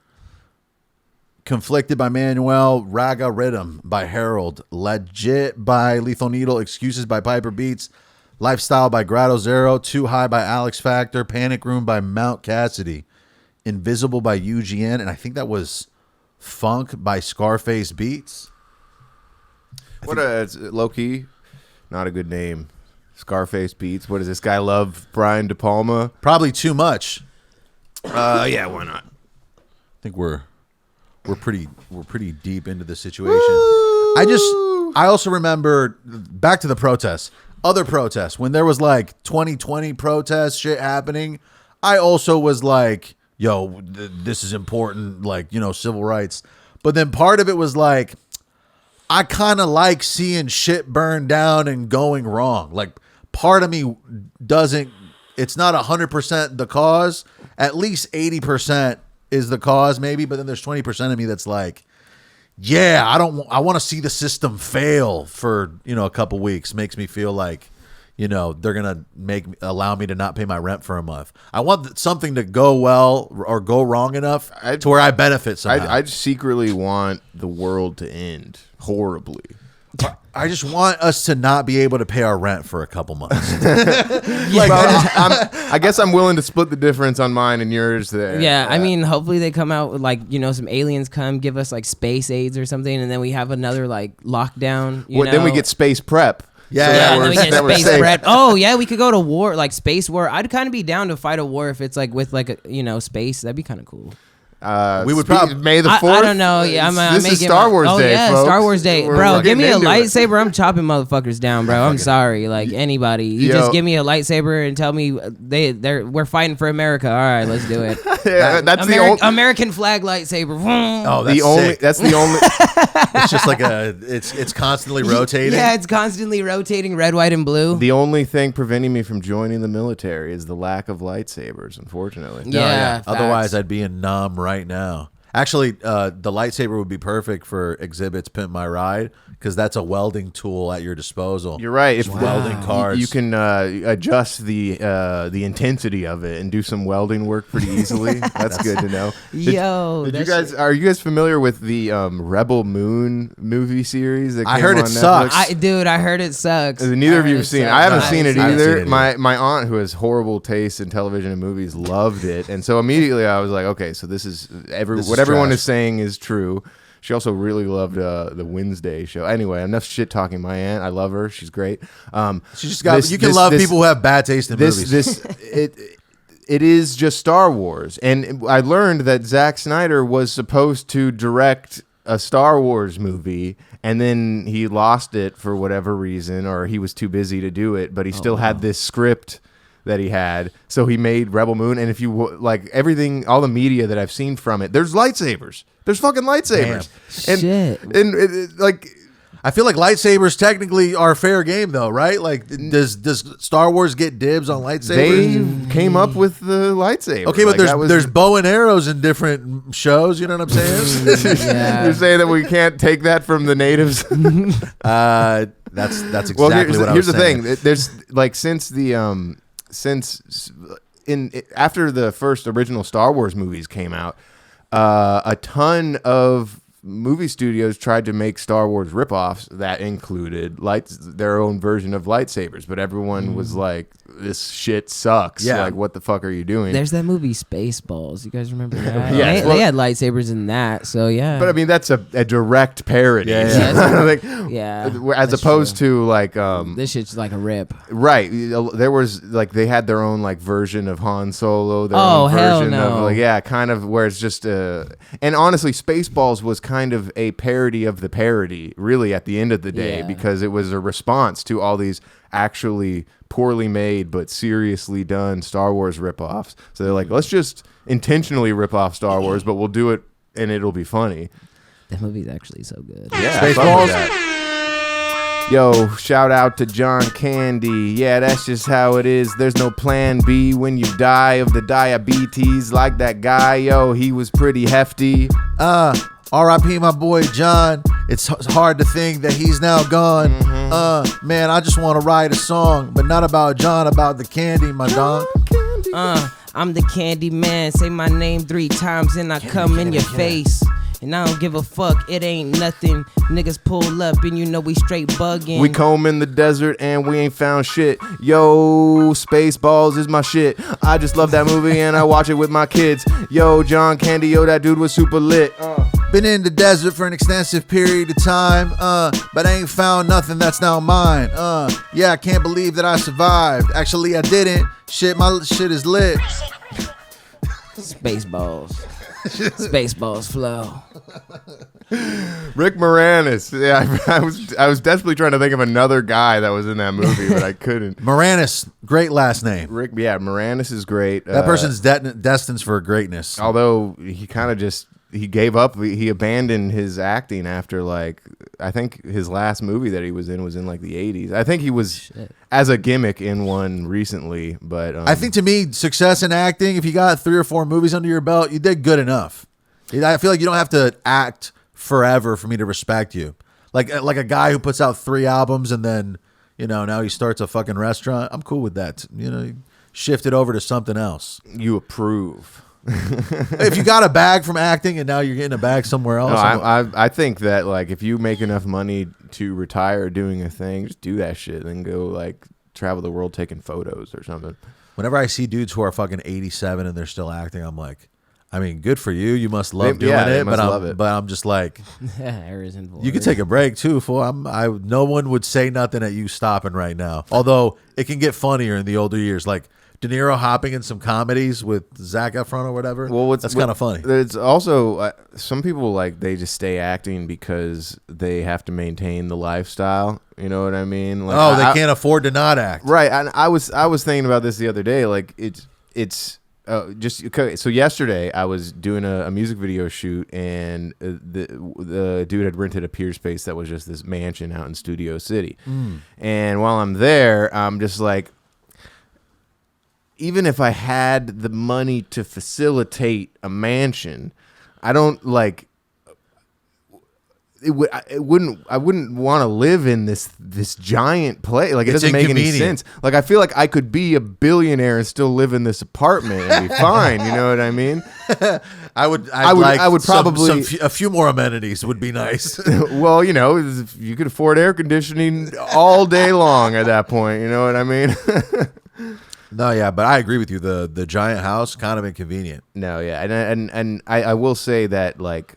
Conflicted by Manuel. Raga Rhythm by Harold. Legit by Lethal Needle. Excuses by Piper Beats. Lifestyle by Grotto Zero. Too High by Alex Factor. Panic Room by Mount Cassidy. Invisible by UGN. And I think that was Funk by Scarface Beats. What it's low key, not a good name. Scarface Beats. What does this guy love? Brian De Palma? Probably too much. Yeah, why not? I think we're pretty deep into the situation. I also remember back to the protests, other protests, when there was like 2020 protest shit happening. I also was like, yo, this is important, like, you know, civil rights. But then part of it was like, I kind of like seeing shit burn down and going wrong. Like, part of me doesn't, it's not 100% the cause. At least 80% is the cause, maybe. But then there's 20% of me that's like, yeah, I want to see the system fail for, you know, a couple weeks. Makes me feel like, you know, they're going to allow me to not pay my rent for a month. I want something to go well or go wrong enough to where I benefit somehow. I secretly want the world to end horribly. I just want us to not be able to pay our rent for a couple months. I guess I'm willing to split the difference on mine and yours there. Yeah, I mean, hopefully they come out with, like, you know, some aliens come give us like space aids or something, and then we have another like lockdown. Then we get space prep. Yeah, then we get space prep. Oh yeah, we could go to war, like space war. I'd kind of be down to fight a war if it's like with like a, you know, space. That'd be kind of cool. We would probably May the 4th. I don't know. Yeah, this is Star Wars Day. Yeah, folks. Star Wars Day, We're bro. Give me a getting into it. lightsaber. I'm chopping motherfuckers down, bro. I'm sorry, like anybody. You just give me a lightsaber and tell me we're fighting for America. All right, let's do it. Yeah, that's the only American flag lightsaber. Oh, that's sick. That's the only. It's just like it's constantly rotating. Yeah, it's constantly rotating, red, white, and blue. The only thing preventing me from joining the military is the lack of lightsabers. Unfortunately. Yeah. Facts. Otherwise, I'd be in Nam right now. Actually, the lightsaber would be perfect for Exhibit's Pimp My Ride, because that's a welding tool at your disposal. You're right. If welding cars, you can adjust the intensity of it and do some welding work pretty easily. That's good to know. Are you guys familiar with the Rebel Moon movie series? That I came heard on it Netflix? sucks. I heard it sucks. Neither of you have seen it. I haven't seen it I haven't either. seen it either. My aunt, who has horrible taste in television and movies, loved it, and so immediately I was like, okay, so this is what everyone trash. is saying is true. She also really loved the Wednesday show. Anyway, enough shit talking. My aunt, I love her. She's great. She just got. You can love people who have bad taste in movies. It is just Star Wars, and I learned that Zack Snyder was supposed to direct a Star Wars movie, and then he lost it for whatever reason, or he was too busy to do it, but he still had this script that he had, so he made Rebel Moon. And if you like everything, all the media that I've seen from it, there's lightsabers. There's fucking lightsabers. Damn. And, Shit. and like, I feel like lightsabers technically are fair game though, right? Like, does Star Wars get dibs on lightsabers? they came up with the lightsaber. Okay, but Like, there's bow and arrows in different shows. You know what I'm saying? Yeah. You're saying that we can't take that from the natives? That's exactly Well, what I was here's the saying. thing. There's like after the first original Star Wars movies came out, a ton of movie studios tried to make Star Wars ripoffs that included their own version of lightsabers, but everyone was like, "This shit sucks. Yeah. Like, what the fuck are you doing?" There's that movie Spaceballs. You guys remember that? Yes. They had lightsabers in that, so yeah. But I mean, that's a direct parody. Yeah, Like, Yeah, as that's opposed true. to like This shit's like a rip. right, there was like they had their own like version of Han Solo. Their Oh, own hell version no. of, like, yeah, kind of where it's just and honestly, Spaceballs was kind of a parody of the parody, really, at the end of the day, Yeah. because it was a response to all these actually poorly made but seriously done Star Wars ripoffs. So they're like, let's just intentionally rip off Star Wars, but we'll do it and it'll be funny. That movie's actually so good. Yeah, I fuck with that. Yo, shout out to John Candy. Yeah, that's just how it is. There's no plan B when you die of the diabetes like that guy. Yo, he was pretty hefty. R.I.P. my boy John. It's hard to think that he's now gone. Man, I just want to write a song, but not about John, about the candy, my dog. I'm the candy man. Say my name 3 times and I come in your face. And I don't give a fuck, it ain't nothing. Niggas pull up and you know we straight bugging. We comb in the desert and we ain't found shit. Yo, Spaceballs is my shit. I just love that movie and I watch it with my kids. Yo, John Candy, yo, that dude was super lit. Been in the desert for an extensive period of time, but I ain't found nothing that's now mine. Yeah, I can't believe that I survived. Actually, I didn't. Shit, my shit is lit. Spaceballs. Spaceballs flow. Rick Moranis. Yeah, I was desperately trying to think of another guy that was in that movie, but I couldn't. Moranis, great last name. Rick, yeah, Moranis is great. That person's destined for greatness. Although he kind of just he gave up. He abandoned his acting after like I think his last movie that he was in like the 80s. I think he was as a gimmick in one recently, but I think to me, success in acting, if you got 3 or 4 movies under your belt, you did good enough. I feel like you don't have to act forever for me to respect you. Like a guy who puts out 3 albums and then, now he starts a fucking restaurant. I'm cool with that. Shift it over to something else. you approve. If you got a bag from acting and now you're getting a bag somewhere else. No, I think that like if you make enough money to retire doing a thing, just do that shit and go like travel the world taking photos or something. Whenever I see dudes who are fucking 87 and they're still acting, I'm like, I mean, good for you. You must love doing they it. must love it. But I'm just like, Harrison Ford. you could take a break too, fool. No one would say nothing at you stopping right now. Although it can get funnier in the older years, like De Niro hopping in some comedies with Zac Efron or whatever. Well, that's kind of funny. It's also some people like they just stay acting because they have to maintain the lifestyle. You know what I mean? Like, they can't afford to not act. Right. And I was thinking about this the other day. Like it's just okay. So yesterday I was doing a music video shoot and the dude had rented a pier space that was just this mansion out in Studio City. And while I'm there, I'm just like, even if I had the money to facilitate a mansion, I don't like I wouldn't want to live in this giant place. Like it doesn't make any sense. Like I feel like I could be a billionaire and still live in this apartment and be fine. You know what I mean? I would probably a few, few more amenities would be nice. Well, if you could afford air conditioning all day long at that point. You know what I mean? No, yeah, but I agree with you. The giant house kind of inconvenient. No, yeah, and I will say that like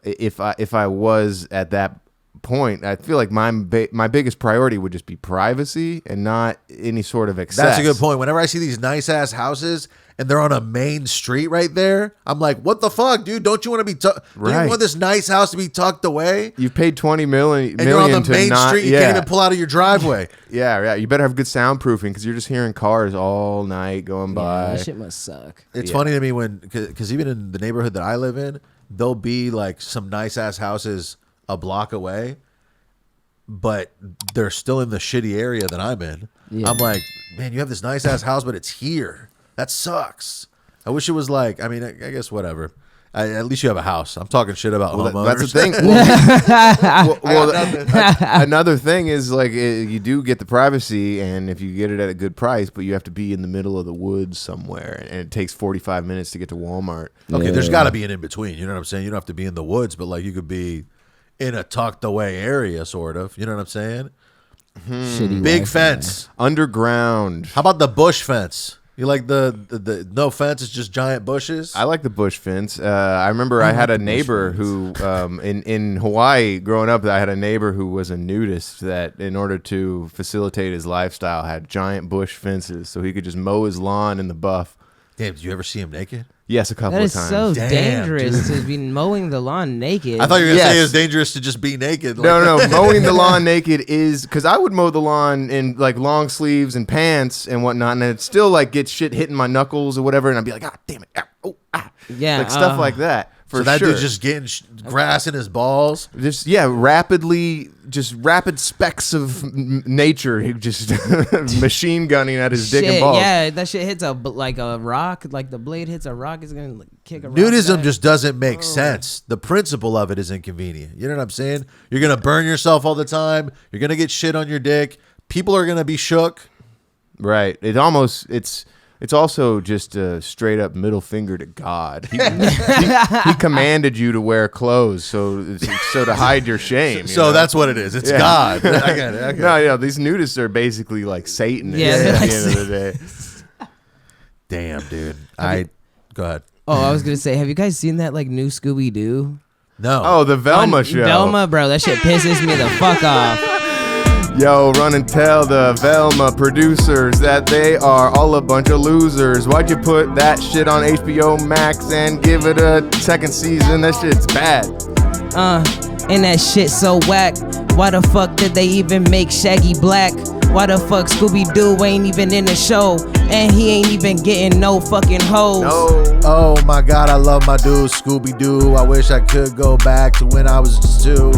if I was at that point, I feel like my biggest priority would just be privacy and not any sort of excess. That's a good point. Whenever I see these nice ass houses and they're on a main street right there, I'm like, what the fuck, dude? Don't you want to be don't Right. you want this nice house to be tucked away? You've paid $20 million And you're on the to main not, street, you yeah. can't even pull out of your driveway. Yeah. You better have good soundproofing because you're just hearing cars all night going Yeah, by. that shit must suck. It's funny to me because even in the neighborhood that I live in, there'll be like some nice ass houses a block away, but they're still in the shitty area that I'm in. Yeah. I'm like, man, you have this nice ass house, but it's here. That sucks. I wish it was like, I mean, I guess whatever. At least you have a house. I'm talking shit about homeowners. That's the thing. Another thing is like you do get the privacy, and if you get it at a good price, but you have to be in the middle of the woods somewhere, and it takes 45 minutes to get to Walmart. Okay, Yeah. there's got to be an in between. You know what I'm saying? You don't have to be in the woods, but like you could be in a tucked away area, sort of. You know what I'm saying? Shitty Big Wi-Fi. fence. Underground. How about the bush fence? You like the no fence? It's just giant bushes. I like the bush fence. I remember I had a neighbor who, in Hawaii, growing up, I had a neighbor who was a nudist that, in order to facilitate his lifestyle, had giant bush fences so he could just mow his lawn in the buff. Damn, did you ever see him naked? Yes, a couple That of is times. so Damn, dangerous to be mowing the lawn naked. I thought you were gonna say Yes. it was dangerous to just be naked. No, mowing the lawn naked is because I would mow the lawn in like long sleeves and pants and whatnot, and it still like gets shit hitting my knuckles or whatever, and I'd be like, ah, damn it, Yeah, like stuff like that. For So that sure. dude's just getting grass in his balls. Just rapid specks of nature. He just machine gunning at his dick and shit. balls. Yeah, that shit hits like a rock. Like the blade hits a rock, it's gonna like, kick a rock. Nudism back. just doesn't make sense. The principle of it is inconvenient. You know what I'm saying? You're gonna burn yourself all the time. You're gonna get shit on your dick. People are gonna be shook. Right. It's also just a straight up middle finger to God. He commanded you to wear clothes so to hide your shame. you So know? that's what it is. It's Yeah. God. I get it. No, these nudists are basically like Satanists Yeah, at they're the like end of the day. Damn, dude. Go ahead. Oh, I was gonna say, have you guys seen that like new Scooby Doo? No. Oh, the Velma show. Velma, bro, that shit pisses me the fuck off. Yo, run and tell the Velma producers that they are all a bunch of losers. Why'd you put that shit on HBO Max and give it a second season? That shit's bad. And that shit so whack. Why the fuck did they even make Shaggy black? Why the fuck Scooby-Doo ain't even in the show? And he ain't even getting no fucking hoes. No. Oh my God, I love my dude Scooby-Doo. I wish I could go back to when I was just 2.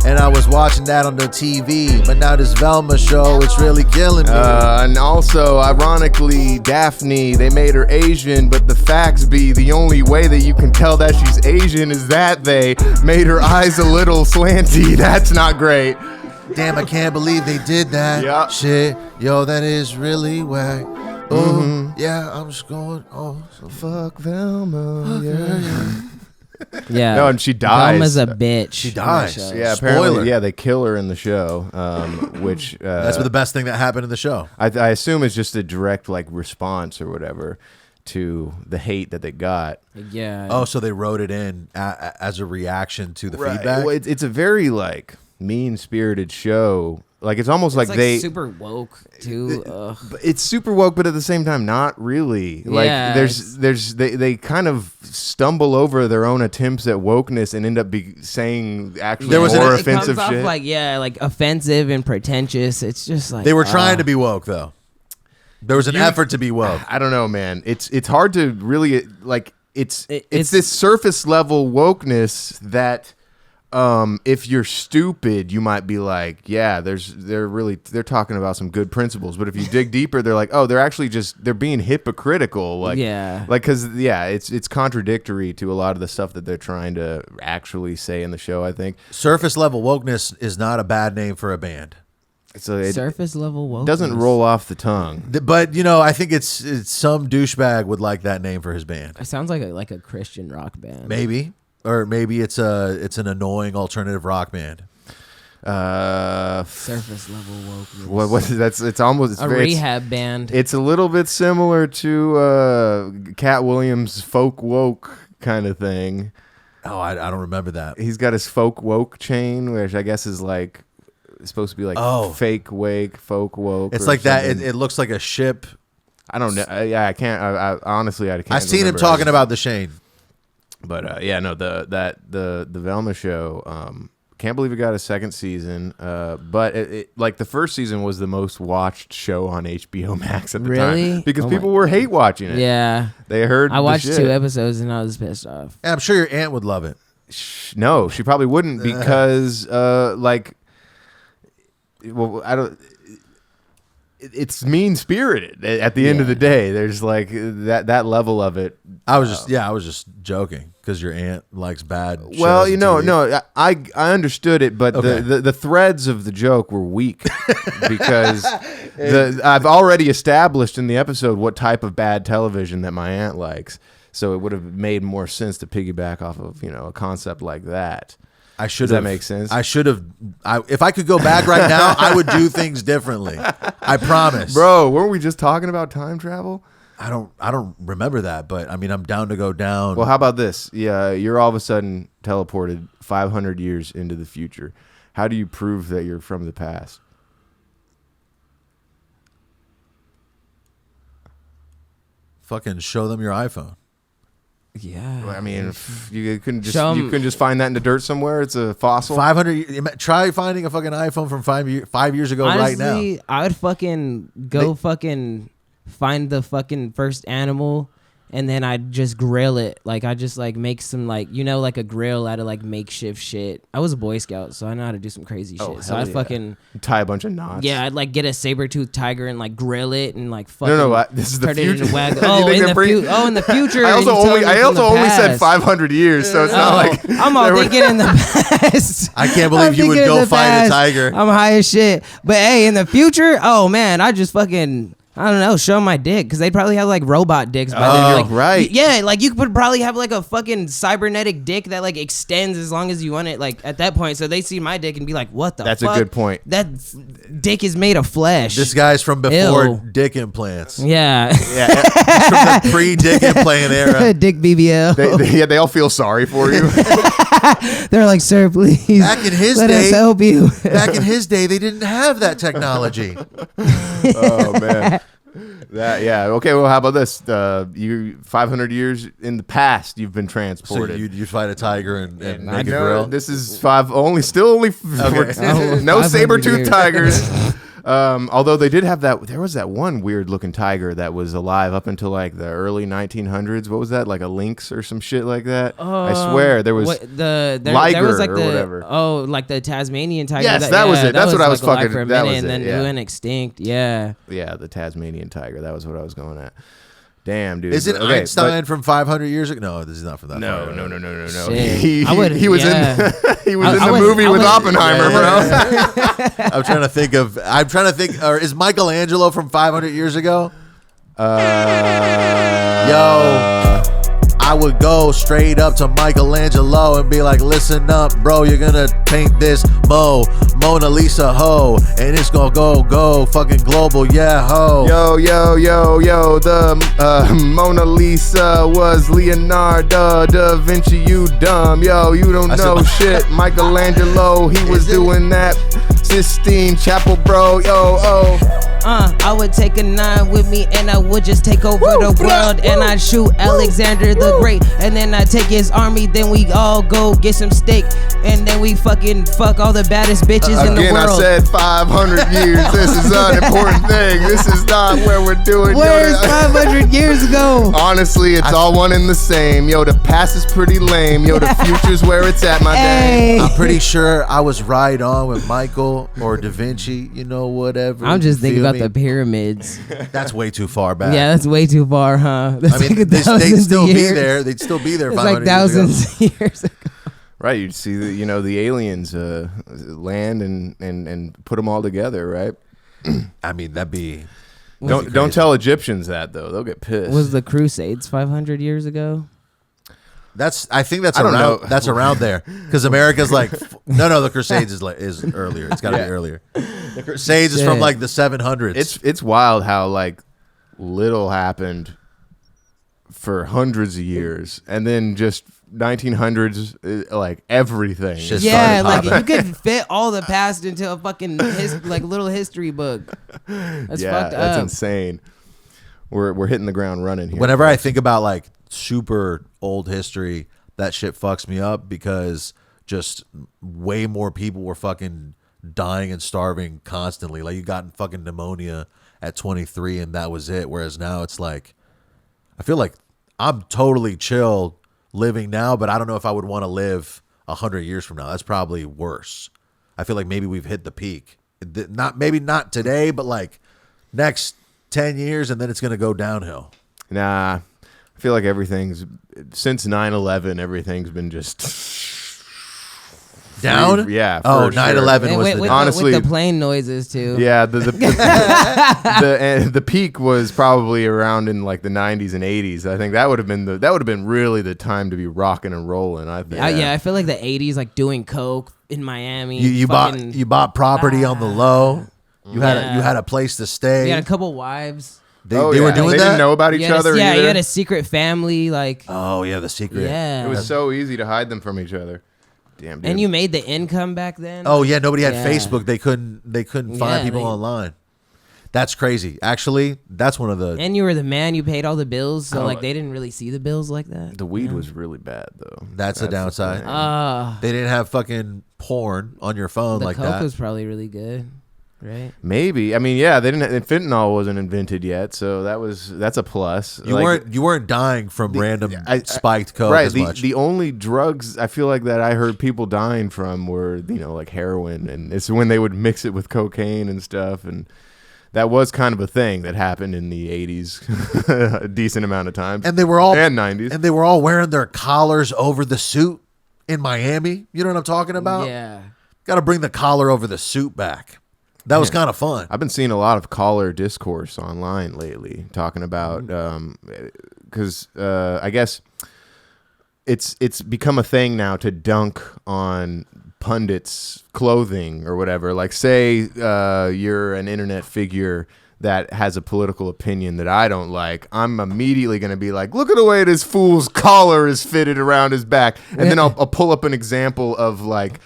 And I was watching that on the TV. But now this Velma show, it's really killing me. And also, ironically, Daphne, they made her Asian, but the facts be the only way that you can tell that she's Asian is that they made her eyes a little slanty. That's not great. Damn, I can't believe they did that. Yeah. Shit. Yo, that is really whack. Oh, yeah, I'm just going, so Fuck Velma. Yeah. No, and she dies. Velma's a bitch. She dies. in that show. Yeah, Spoiler. apparently, yeah, they kill her in the show, which That's the best thing that happened in the show. I assume it's just a direct like response or whatever to the hate that they got. Yeah. Oh, so they wrote it in as a reaction to the feedback? Well, it's a very like mean-spirited show. Like it's almost it's like they super woke too. Ugh. it's super woke, but at the same time, not really. Like Yeah, they kind of stumble over their own attempts at wokeness and end up saying actually There was more an- It offensive comes off shit. like offensive and pretentious. It's just like They were trying to be woke, though. There was an effort to be woke. I don't know, man. It's hard to really like. It's it's- this surface level wokeness that. If you're stupid, you might be like, yeah, they're talking about some good principles. But if you dig deeper, they're like, oh, they're being hypocritical. Like, Yeah. like because it's contradictory to a lot of the stuff that they're trying to actually say in the show. I think Surface level wokeness is not a bad name for a band. so. It surface level woke. doesn't roll off the tongue. But, you know, I think it's some douchebag would like that name for his band. It sounds like a Christian rock band. Maybe. Or maybe it's an annoying alternative rock band. Surface level wokeness. What that's it's almost it's A very, rehab band. It's a little bit similar to Cat Williams' folk woke kind of thing. Oh, I don't remember that. He's got his folk woke chain, which I guess is like supposed to be like Oh. fake wake, folk woke. It's or like that. something. It looks like a ship I don't know. I can't. I honestly, I can't. I seen him remember. talking about the Shane. But yeah, no, the Velma show. Can't believe it got a second season. But like the first season was the most watched show on HBO Max at the time because people were hate watching it. Yeah, they heard. I watched the 2 episodes and I was pissed off. Yeah, I'm sure your aunt would love it. No, she probably wouldn't because like, well, I don't. It's mean spirited at the end of the day. There's like that level of it. I was just joking because your aunt likes bad. Well, shows no, and TV. I understood it, but Okay. the threads of the joke were weak because I've already established in the episode what type of bad television that my aunt likes. So it would have made more sense to piggyback off of a concept like that. I should. Does that make sense? I should have. If I could go back right now, I would do things differently. I promise, Bro, weren't we just talking about time travel? I don't remember that, but I mean, I'm down to go down. Well, how about this? Yeah, you're all of a sudden teleported 500 years into the future. How do you prove that you're from the past? Fucking show them your iPhone. Yeah, I mean, you couldn't just find that in the dirt somewhere. It's a fossil. 500. Try finding a fucking iPhone from 5 years ago. honestly, right now. I would fucking go fucking find the fucking first animal, and then I'd just grill it. Like I just like make some like like a grill out of like makeshift shit. I was a Boy Scout, so I know how to do some crazy shit. So I'd fucking tie a bunch of knots. yeah, I'd like get a saber-toothed tiger and like grill it and like fucking this is the turn future. it into wagyu. You Oh, think in they're the bringing- in the future. I and also you tell me from the only said past. 500 years, so it's not like I'm all thinking in the past. I can't believe I'm you would thinking in go the fight a past. tiger. I'm high as shit. But hey, in the future, oh man, I just fucking I don't know, show my dick because they'd probably have like robot dicks by then. Like, right. Yeah, like you could probably have like a fucking cybernetic dick that like extends as long as you want it. Like at that point, so they see my dick and be like, "What the? That's fuck? a good point. That dick is made of flesh." This guy's from before Ew. dick implants. Yeah. yeah, From the pre-dick implant era. Dick BBL. they all feel sorry for you. They're like, "Sir, please, Back in his let us day- help you." Back in his day, they didn't have that technology. Oh man. Okay. Well, how about this? You 500 years in the past, you've been So transported. you fight a tiger and I make a know grill. this is no 500 saber-toothed years. tigers. Although they did have there was that one weird looking tiger that was alive up until like the early 1900s. What was that? Like a lynx or some shit like that? I swear there was there Liger was like or the whatever. like the Tasmanian tiger. Yes, that was it. That's what I was alive fucking- for a that minute was and it, then yeah. it went extinct. Yeah. Yeah, the Tasmanian tiger. That was what I was going at. Damn, dude. Is it Okay, Einstein from 500 years ago? No, this is not from that. No. Shit. He I would- was yeah. in he was in I the would- movie I with would- Oppenheimer, bro. I'm trying to think. Or is Michelangelo from 500 years ago? Yo, I would go straight up to Michelangelo and be like, listen up, bro, you're gonna paint this Mona Lisa ho, and it's gonna go fucking global, yeah ho. Yo, the Mona Lisa was Leonardo da Vinci, you dumb. Yo, you don't know shit. Michelangelo, he was doing that Sistine Chapel, bro. Yo, I would take a 9 with me and I would just take over the world and I'd shoot Alexander the Great and then I'd take his army, then we all go get some steak and then we fucking fuck all the baddest bitches in the Again, world. I said 500 years. This is an important thing. This is not where we're doing. Where's yo, 500 years ago? Honestly, it's all one and the same. Yo, the past is pretty lame. Yo, the future's where it's at, my Hey. dang. I'm pretty sure I was right on with Michael or Da Vinci, whatever. I'm just you thinking feel about me? the pyramids. That's way too far back. Yeah, that's way too far, huh? That's I mean, like they'd thousands still of be years. there. They'd still be there. It's 500 like thousands of years ago. Right, you'd see the aliens land and put them all together, right? I mean, that'd be. Don't tell Egyptians that though; they'll get pissed. Was the Crusades 500 years ago? I think that's I don't around. know. That's around there because America's like no. The Crusades is earlier. It's got to be earlier. The Crusades is from Shit. like the 700s. It's wild how like little happened for hundreds of years, and then just 1900s, like everything. Shit Yeah, started like popping. you could fit all the past into a fucking like little history book. That's yeah, fucked that's up. insane. we're hitting the ground running here. Whenever I think about like super old history, that shit fucks me up because just way more people were fucking dying and starving constantly. Like you got fucking pneumonia at 23 and that was it. Whereas now it's like, I feel like I'm totally chill living now, but I don't know if I would want to live 100 years from now. That's probably worse. I feel like maybe we've hit the peak. Maybe not today, but like next 10 years and then it's going to go downhill. Nah, I feel like everything's since 9/11, everything's been just down. Yeah. Oh, for 9/11 sure. was with, honestly with the plane noises too. Yeah, the peak was probably around in like the 90s and 80s. I think that would have been really the time to be rocking and rolling. I think. Yeah, I feel like the 80s, like doing coke in Miami. You bought property on the low. You Yeah. had a place to stay. You had a couple wives. They were doing they that. didn't know about each You had other. yeah, either. you had a secret family. Like, Oh yeah, the secret. yeah. It was so easy to hide them from each other. Damn, dude. And you made the income back then. Oh yeah, nobody had Yeah. Facebook. They couldn't find Yeah, people online. That's crazy. Actually, that's one of the. And you were the man. You paid all the bills, so Oh. like they didn't really see the bills like that. the weed was really bad though. That's the downside. thing. They didn't have fucking porn on your phone The like coke that. was probably really good, right? Maybe. I mean, yeah, they didn't. Fentanyl wasn't invented yet, so that's a plus. You weren't dying from random spiked coke right. as much. The only drugs I feel like that I heard people dying from were like heroin, and it's when they would mix it with cocaine and stuff, and that was kind of a thing that happened in the 80s, a decent amount of times, and they were all and 90s, and they were all wearing their collars over the suit in Miami. You know what I'm talking about? Yeah. Got to bring the collar over the suit back. That was kind of fun. I've been seeing a lot of collar discourse online lately, talking about because I guess it's become a thing now to dunk on pundits' clothing or whatever. Like, say you're an internet figure that has a political opinion that I don't like, I'm immediately going to be like, look at the way this fool's collar is fitted around his back. And then I'll pull up an example of like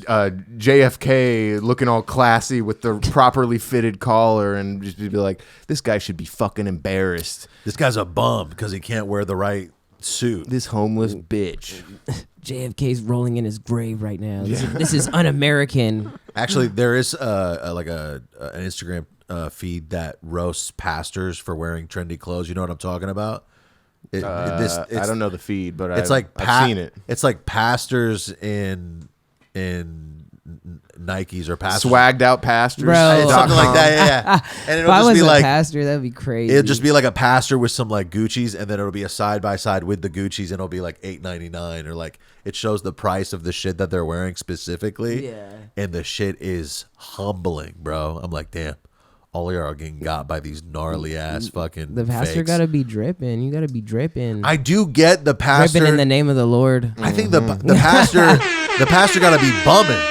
JFK looking all classy with the properly fitted collar and just be like, this guy should be fucking embarrassed. This guy's a bum because he can't wear the right suit. This homeless bitch. JFK's rolling in his grave right now. This is un-American. Actually, there is an Instagram feed that roasts pastors for wearing trendy clothes. You know what I'm talking about? I don't know the feed, but I've seen it. It's like pastors in Nikes or pastors. Swagged out pastors. Bro. Something like that, yeah. And If it'll I just was be a like pastor, that'd be crazy. it'll just be like a pastor with some like Gucci's, and then it'll be a side by side with the Gucci's, and it'll be like $8.99, or like it shows the price of the shit that they're wearing specifically. Yeah. And the shit is humbling, bro. I'm like, damn, all y'all are getting got by these gnarly ass fucking. The pastor fakes. gotta be dripping. You gotta be dripping. I do get the pastor Dripping in the name of the Lord. I think the pastor gotta be bumming.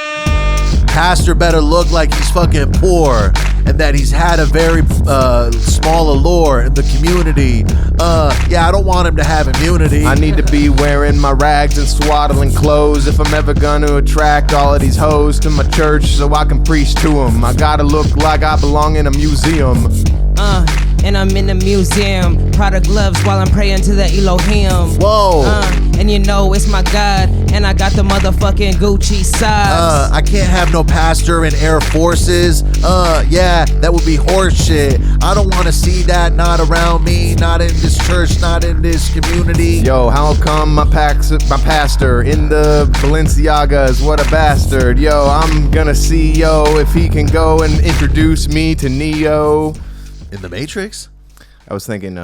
Pastor better look like he's fucking poor and that he's had a very small allure in the community. Yeah, I don't want him to have immunity. I need to be wearing my rags and swaddling clothes if I'm ever gonna attract all of these hoes to my church so I can preach to them. I gotta look like I belong in a museum. And I'm in the museum. Prada gloves while I'm praying to the Elohim. Whoa. And you know it's my God. And I got the motherfucking Gucci socks. I can't have no pastor in Air Forces. Yeah, that would be horseshit. I don't want to see that, not around me, not in this church, not in this community. Yo, how come my pastor in the Balenciagas? What a bastard. Yo, I'm gonna see if he can go and introduce me to Neo. In the Matrix? I was thinking,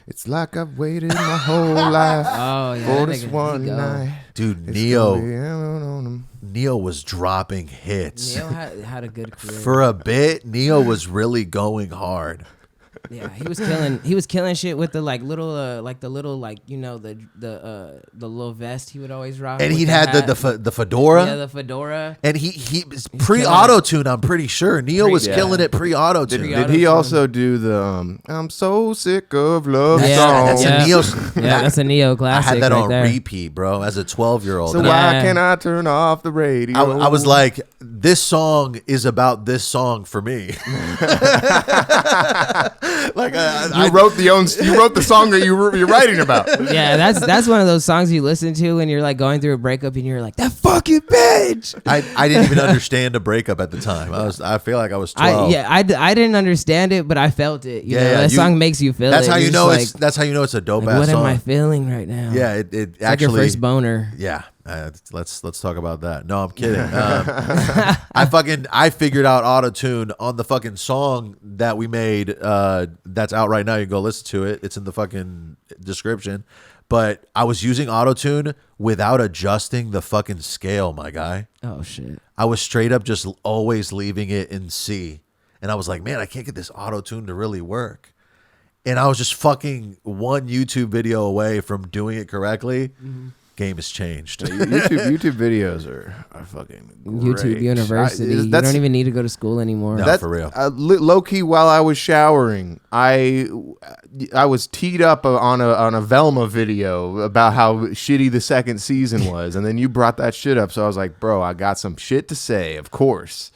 it's like I've waited my whole life Oh, yeah, for that this nigga, one he go. night. Dude, It's Neo gonna be on 'em. Neo was dropping hits. Neo had a good career. For a bit, Neo was really going hard. Yeah, he was killing shit with the little little vest he would always rock. And with he'd the had hat. the fedora. Yeah, the fedora. And he pre-auto tune, I'm pretty sure. Neo was Yeah. killing it pre-auto tune. Pre- Did he also do the I'm so sick of love That's- songs? that's a yeah. Neo. Yeah, that's a Neo I classic. had that right on there. repeat, bro, as a 12-year-old. So And why Yeah. can't I turn off the radio? I was like, this song is about this song for me. Like you wrote the song that you're writing about. Yeah, that's one of those songs you listen to when you're like going through a breakup and you're like, that fucking bitch. I didn't even understand a breakup at the time. I feel like I was 12. I didn't understand it, but I felt it. You know, that you- song makes you feel That's it. how You're you just know like, that's how you know it's a dope like, ass what song. am I feeling right now? Yeah, it It's actually like your first boner. Yeah, let's talk about that. No, I'm kidding. I figured out auto-tune on the fucking song that we made. That's out right now. You can go listen to it. It's in the fucking description. But I was using auto-tune without adjusting the fucking scale, my guy. Oh shit. I was straight up just always leaving it in C, and I was like, man, I can't get this auto-tune to really work. And I was just fucking one YouTube video away from doing it correctly. Mm-hmm. Game has changed. YouTube videos are fucking great. YouTube University. You don't even need to go to school anymore. No. That's for real. Low key, while I was showering, I was teed up on a Velma video about how shitty the second season was, and then you brought that shit up, so I was like, bro, I got some shit to say, of course.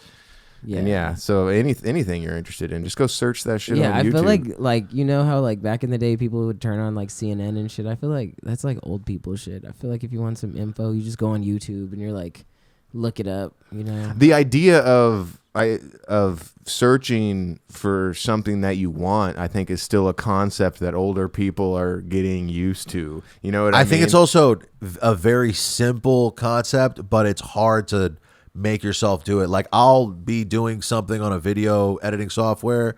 Yeah. And yeah, so anything you're interested in, just go search that shit on I YouTube. feel like you know how like back in the day people would turn on like CNN and shit. I feel like that's like old people shit. I feel like if you want some info, you just go on YouTube and you're like, look it up. You know, The idea of searching for something that you want, I think, is still a concept that older people are getting used to. You know what I mean? I think it's also a very simple concept, but it's hard to make yourself do it. Like, I'll be doing something on a video editing software,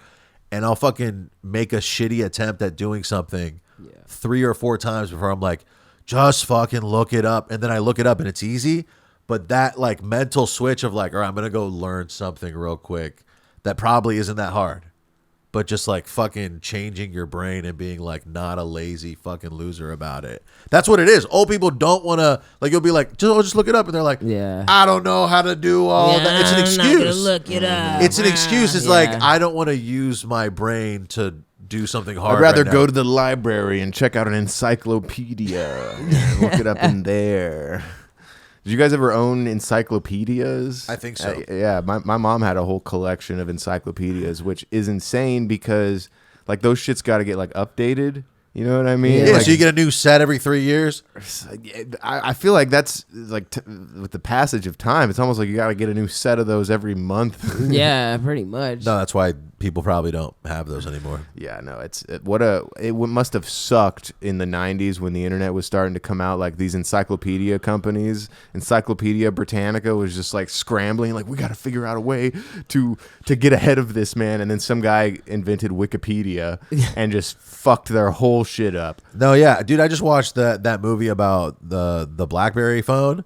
and I'll fucking make a shitty attempt at doing something 3 or 4 times before I'm like, just fucking look it up. And then I look it up and it's easy. But that like mental switch of like, all right, I'm going to go learn something real quick, that probably isn't that hard. But just like fucking changing your brain and being like not a lazy fucking loser about it. That's what it is. Old people don't want to, like, you'll be like, just look it up. And they're like, Yeah. I don't know how to do all that. It's an excuse. Look it up. It's an excuse. It's Yeah. like, I don't want to use my brain to do something hard. I'd rather right go now. to the library and check out an encyclopedia and look it up in there. Did you guys ever own encyclopedias? I think so. Yeah, my mom had a whole collection of encyclopedias, which is insane because like those shits got to get like updated. You know what I mean? Yeah, Like, so you get a new set every 3 years. I feel like that's like with the passage of time, it's almost like you got to get a new set of those every month. Yeah, pretty much. No, that's why people probably don't have those anymore. Yeah, no, it must have sucked in the 90s when the internet was starting to come out. Like these encyclopedia companies, Encyclopedia Britannica was just like scrambling, like we got to figure out a way to get ahead of this, man. And then some guy invented Wikipedia and just fucked their whole shit up. No, yeah, dude, I just watched that movie about the BlackBerry phone,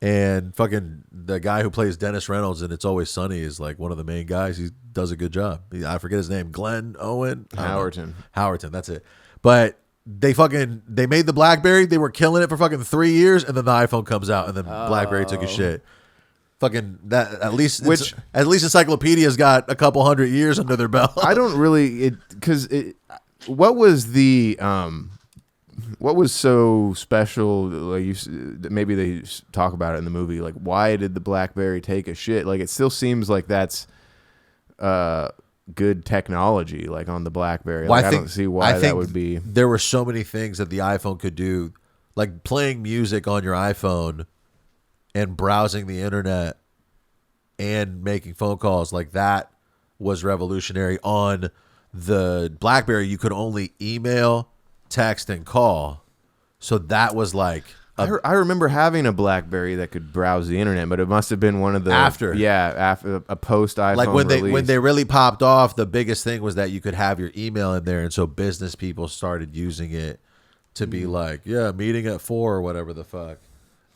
and fucking the guy who plays Dennis Reynolds in It's Always Sunny is like one of the main guys. He does a good job. I forget his name, Glenn Owen Howerton. That's it. But they made the BlackBerry. They were killing it for fucking 3 years, and then the iPhone comes out, and then BlackBerry took a shit. Fucking that. At least Encyclopedia's got a couple hundred years under their belt. I don't really what was so special? Like maybe they talk about it in the movie. Like, why did the BlackBerry take a shit? Like, it still seems like that's good technology. Like on the BlackBerry, Well, like, I don't see why that would be. There were so many things that the iPhone could do, like playing music on your iPhone and browsing the internet and making phone calls. Like that was revolutionary. On the BlackBerry, you could only email, text, and call. So that was like I remember having a BlackBerry that could browse the internet, but it must have been one of the after a post iPhone like when release. they really popped off. The biggest thing was that you could have your email in there, and so business people started using it to be like, yeah, meeting at 4 or whatever the fuck.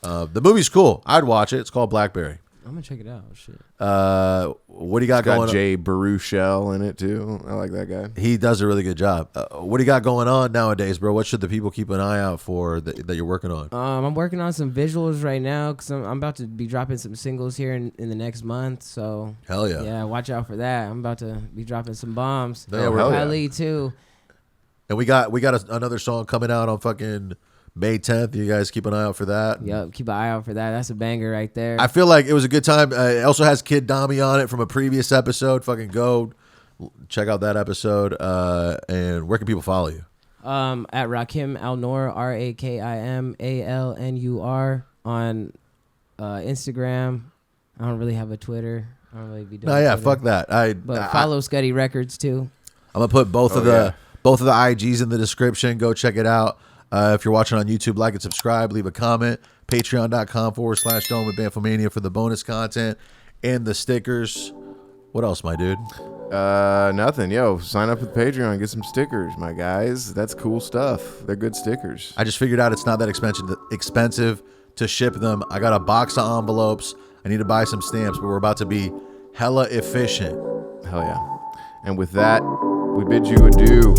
The movie's cool. I'd watch it. It's called BlackBerry. I'm gonna check it out. Shit. What do you got It's got going on? Jay Baruchel in it too. I like that guy. He does a really good job. What do you got going on nowadays, bro? What should the people keep an eye out for that you're working on? I'm working on some visuals right now because I'm about to be dropping some singles here in the next month. So Hell yeah. yeah, watch out for that. I'm about to be dropping some bombs. Yeah, hell yeah. Ali too. And we got another song coming out on fucking May 10th. You guys keep an eye out for that. Yep, keep an eye out for that. That's a banger right there. I feel like it was a good time. It also has Kid Dami on it from a previous episode. Fucking go check out that episode. And where can people follow you? At Rakim Alnur, RAKIMALNUR on Instagram. I don't really have a Twitter. I don't really be doing. No, yeah, Twitter. fuck that. But follow Scuddy Records too. I'm gonna put both of the IGs in the description. Go check it out. If you're watching on YouTube, like and subscribe. Leave a comment. Patreon.com/Dome with Bamfomania for the bonus content and the stickers. What else, my dude? Nothing. Yo, sign up with Patreon and get some stickers, my guys. That's cool stuff. They're good stickers. I just figured out it's not that expensive to ship them. I got a box of envelopes. I need to buy some stamps, but we're about to be hella efficient. Hell yeah. And with that, we bid you adieu.